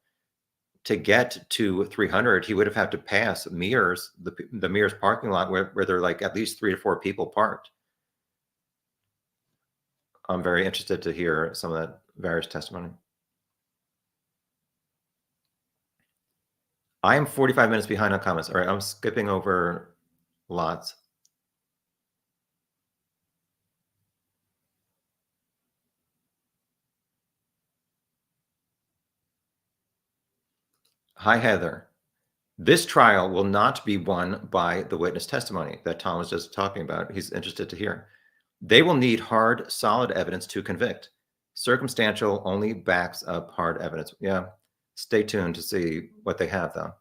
to get to 300, he would have had to pass Mears, the Mears parking lot where there are like at least 3 to 4 people parked. I'm very interested to hear some of that various testimony. I am 45 minutes behind on comments. All right, I'm skipping over lots. Hi, Heather. This trial will not be won by the witness testimony that Tom was just talking about. He's interested to hear. They will need hard, solid evidence to convict. Circumstantial only backs up hard evidence. Yeah, stay tuned to see what they have, though.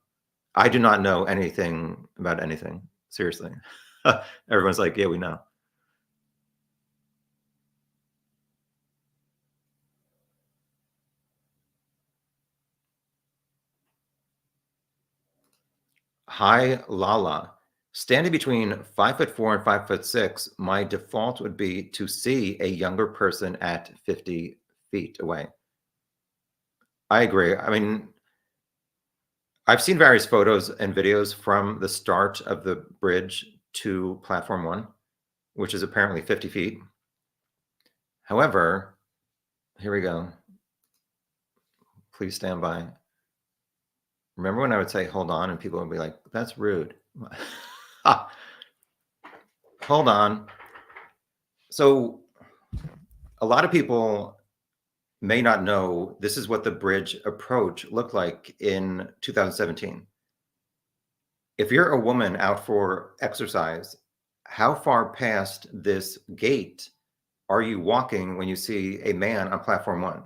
I do not know anything about anything. Seriously. Everyone's like, yeah, we know. Hi, Lala. Standing between 5'4" and 5'6", my default would be to see a younger person at 50 feet away. I agree. I mean, I've seen various photos and videos from the start of the bridge to platform 1, which is apparently 50 feet. However, here we go. Please stand by. Remember when I would say, hold on, and people would be like, that's rude. Hold on. So a lot of people may not know this is what the bridge approach looked like in 2017. If you're a woman out for exercise, how far past this gate are you walking when you see a man on platform 1?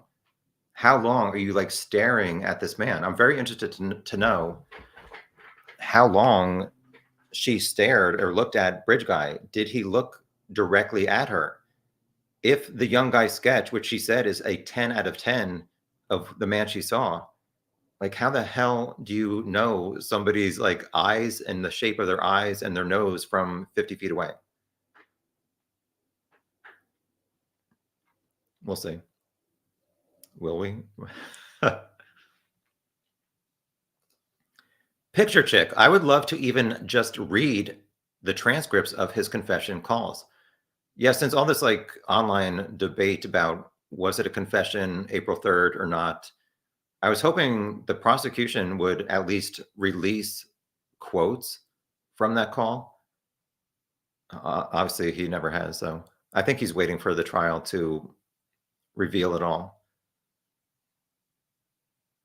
How long are you like staring at this man? I'm very interested to know how long she stared or looked at Bridge Guy. Did he look directly at her? If the young guy sketch, which she said is a 10 out of 10 of the man she saw, like how the hell do you know somebody's like eyes and the shape of their eyes and their nose from 50 feet away? We'll see. Will we? Picture Chick. I would love to even just read the transcripts of his confession calls. Yeah, since all this like online debate about was it a confession April 3rd or not, I was hoping the prosecution would at least release quotes from that call. Obviously, he never has, so I think he's waiting for the trial to reveal it all.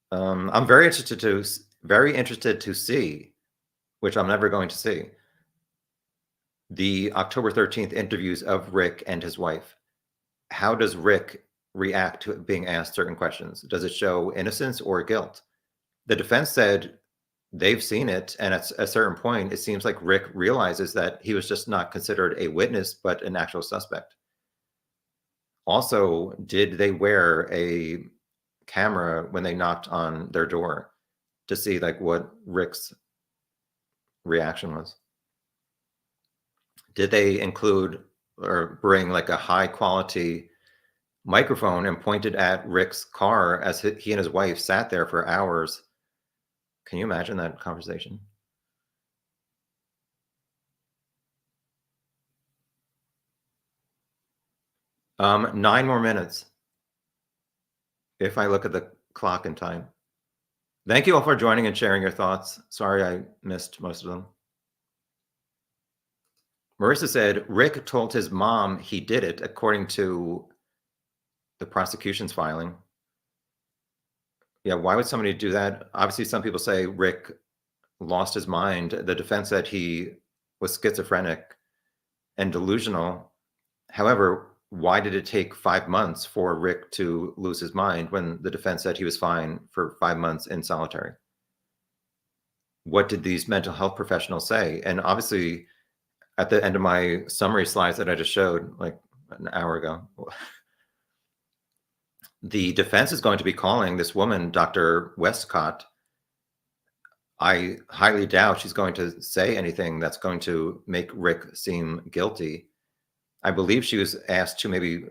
I'm very interested to see, which I'm never going to see, the October 13th interviews of Rick and his wife. How does Rick react to being asked certain questions? Does it show innocence or guilt? The defense said they've seen it, and at a certain point, it seems like Rick realizes that he was just not considered a witness, but an actual suspect. Also, did they wear a camera when they knocked on their door to see like what Rick's reaction was? Did they include or bring like a high quality microphone and point it at Rick's car as he and his wife sat there for hours? Can you imagine that conversation? 9 more minutes if I look at the clock and time. Thank you all for joining and sharing your thoughts. Sorry I missed most of them. Marissa said Rick told his mom he did it, according to the prosecution's filing. Yeah, why would somebody do that? Obviously, some people say Rick lost his mind. The defense said he was schizophrenic and delusional. However, why did it take 5 months for Rick to lose his mind when the defense said he was fine for 5 months in solitary? What did these mental health professionals say? And obviously, at the end of my summary slides that I just showed like an hour ago, the defense is going to be calling this woman Dr. Westcott. I highly doubt she's going to say anything that's going to make Rick seem guilty. I believe she was asked to maybe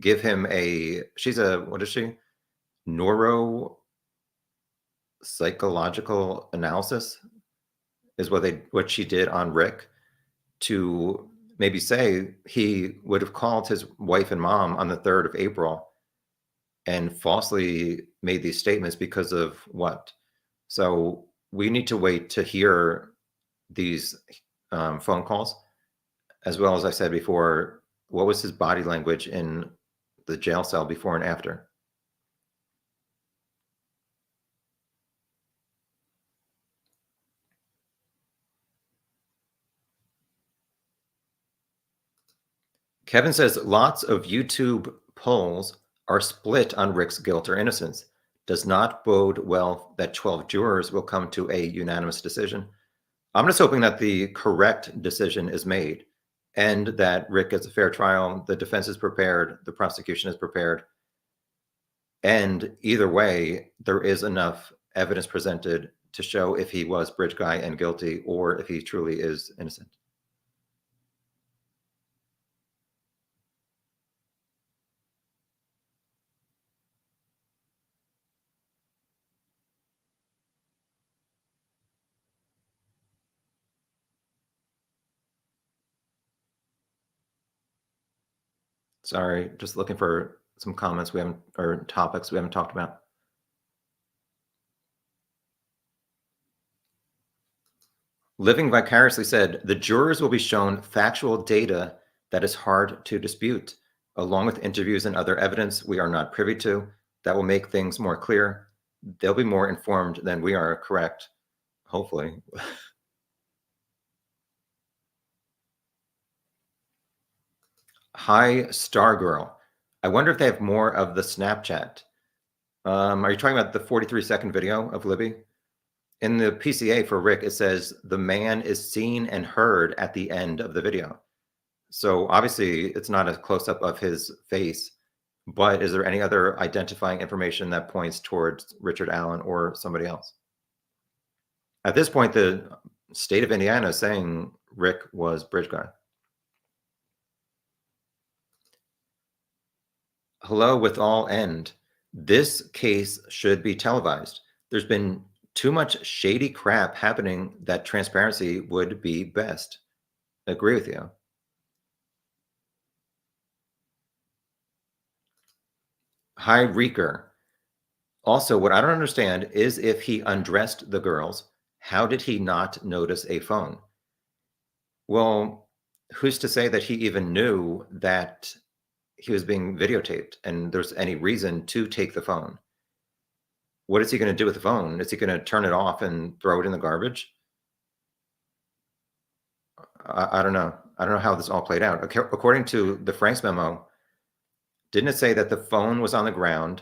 give him she's a, what is she? Neuropsychological analysis is what she did on Rick, to maybe say he would have called his wife and mom on the 3rd of April and falsely made these statements because of what? So we need to wait to hear these phone calls, as well as I said before, what was his body language in the jail cell before and after? Kevin says lots of YouTube polls are split on Rick's guilt or innocence. Does not bode well that 12 jurors will come to a unanimous decision. I'm just hoping that the correct decision is made and that Rick gets a fair trial. The defense is prepared, the prosecution is prepared. And either way, there is enough evidence presented to show if he was bridge guy and guilty or if he truly is innocent. Sorry, just looking for some comments we haven't, or topics we haven't talked about. Living Vicariously said, the jurors will be shown factual data that is hard to dispute, along with interviews and other evidence we are not privy to that will make things more clear. They'll be more informed than we are, correct? Hopefully. Hi, Stargirl. I wonder if they have more of the Snapchat. Are you talking about the 43-second video of Libby? In the PCA for Rick, it says the man is seen and heard at the end of the video. So obviously it's not a close-up of his face, but is there any other identifying information that points towards Richard Allen or somebody else? At this point, the state of Indiana is saying Rick was bridge guy. Hello with all end. This case should be televised. There's been too much shady crap happening that transparency would be best. Agree with you. Hi, Reeker. Also, what I don't understand is if he undressed the girls, how did he not notice a phone? Well, who's to say that he even knew that he was being videotaped and there's any reason to take the phone? What is he going to do with the phone? Is he going to turn it off and throw it in the garbage? I don't know. I don't know how this all played out. According to the Franks memo, didn't it say that the phone was on the ground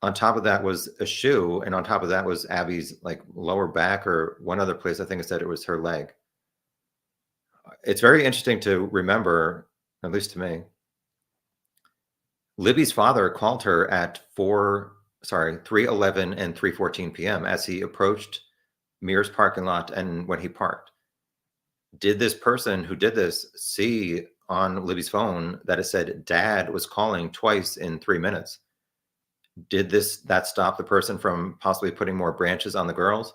On top of that was a shoe, and on top of that was Abby's like lower back, or one other place I think it said it was her leg. It's very interesting to remember, at least to me. Libby's father called her at 3:11 and 3:14 p.m. as he approached Mears parking lot and when he parked. Did this person who did this see on Libby's phone that it said dad was calling twice in 3 minutes? Did that stop the person from possibly putting more branches on the girls?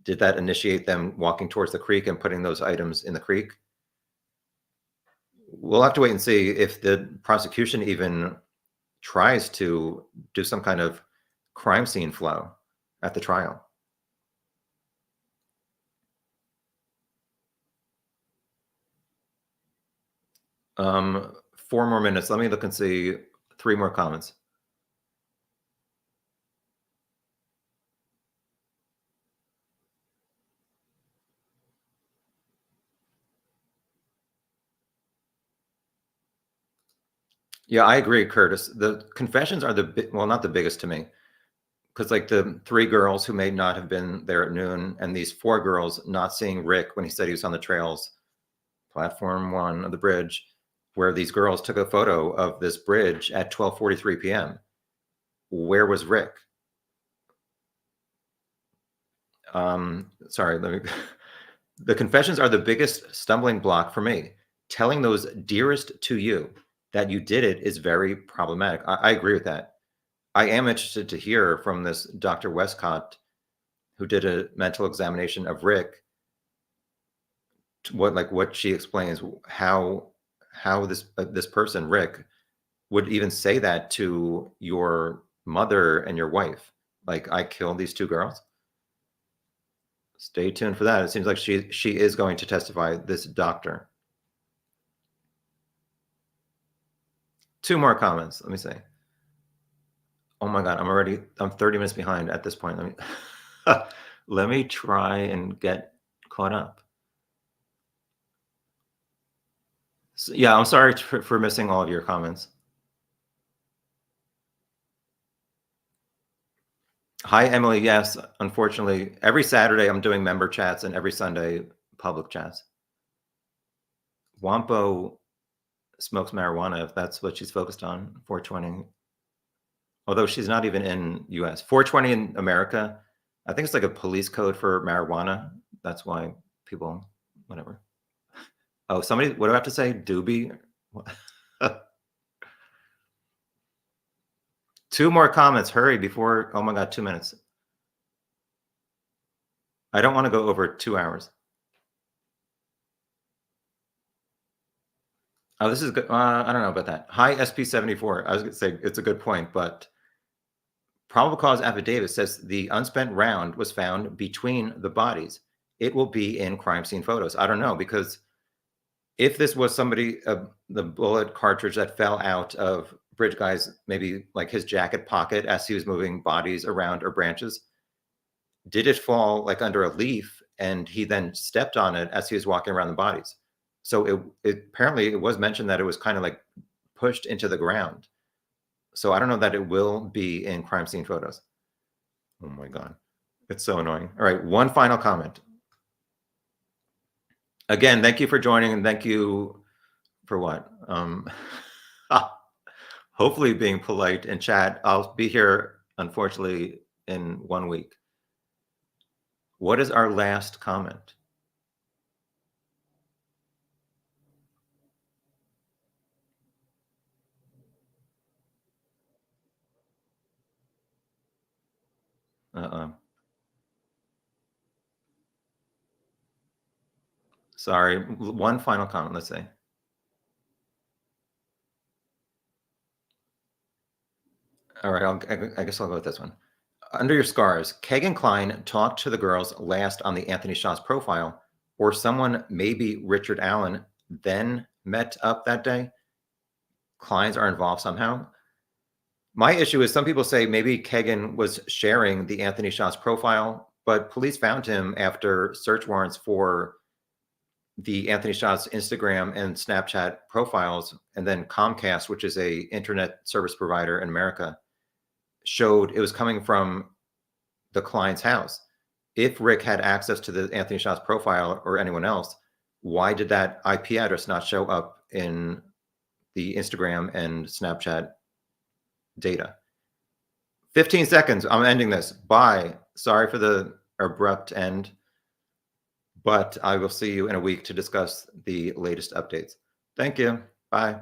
Did that initiate them walking towards the creek and putting those items in the creek? We'll have to wait and see if the prosecution even tries to do some kind of crime scene flow at the trial. Um, 4 more minutes. Let me look and see 3 more comments. Yeah, I agree, Curtis. The confessions are well, not the biggest to me, because like the 3 girls who may not have been there at noon, and these 4 girls not seeing Rick when he said he was on the trails, platform 1 of the bridge, where these girls took a photo of this bridge at 12:43 p.m. Where was Rick? Sorry, let me. The confessions are the biggest stumbling block for me. Telling those dearest to you that you did it is very problematic. I agree with that. I am interested to hear from this Dr. Westcott, who did a mental examination of Rick, what she explains, how this person Rick would even say that to your mother and your wife. Like, I killed these 2 girls. Stay tuned for that. It seems like she is going to testify, this doctor. 2 more comments. Let me see. Oh my God, I'm 30 minutes behind at this point. Let me try and get caught up. So, yeah, I'm sorry for missing all of your comments. Hi, Emily. Yes, unfortunately, every Saturday I'm doing member chats and every Sunday public chats. Wampo smokes marijuana, if that's what she's focused on. 420. Although she's not even in US. 420 in America, I think it's like a police code for marijuana. That's why people, whatever. Oh, somebody, what do I have to say? Doobie? 2 more comments. Hurry before, oh my God, 2 minutes. I don't want to go over 2 hours. Oh, this is good. I don't know about that. Hi, SP74. I was going to say it's a good point, but probable cause affidavit says the unspent round was found between the bodies. It will be in crime scene photos. I don't know, because if this was somebody, the bullet cartridge that fell out of Bridge Guy's, maybe like his jacket pocket as he was moving bodies around or branches, did it fall like under a leaf and he then stepped on it as he was walking around the bodies? So it apparently it was mentioned that it was kind of like pushed into the ground. So I don't know that it will be in crime scene photos. Oh my God. It's so annoying. All right, one final comment. Again, thank you for joining, and thank you for what? Hopefully being polite in chat. I'll be here, unfortunately, in 1 week. What is our last comment? Sorry, one final comment, let's say. All right, I guess I'll go with this one. Under your scars, Kagan Klein talked to the girls last on the Anthony Shaw's profile, or someone, maybe Richard Allen, then met up that day. Kleins are involved somehow. My issue is some people say maybe Kagan was sharing the Anthony Shaw's profile, but police found him after search warrants for the Anthony Shaw's Instagram and Snapchat profiles, and then Comcast, which is a internet service provider in America, showed it was coming from the client's house. If Rick had access to the Anthony Shaw's profile or anyone else, why did that IP address not show up in the Instagram and Snapchat data? 15 seconds. I'm ending this. Bye. Sorry for the abrupt end, but I will see you in a week to discuss the latest updates. Thank you. Bye.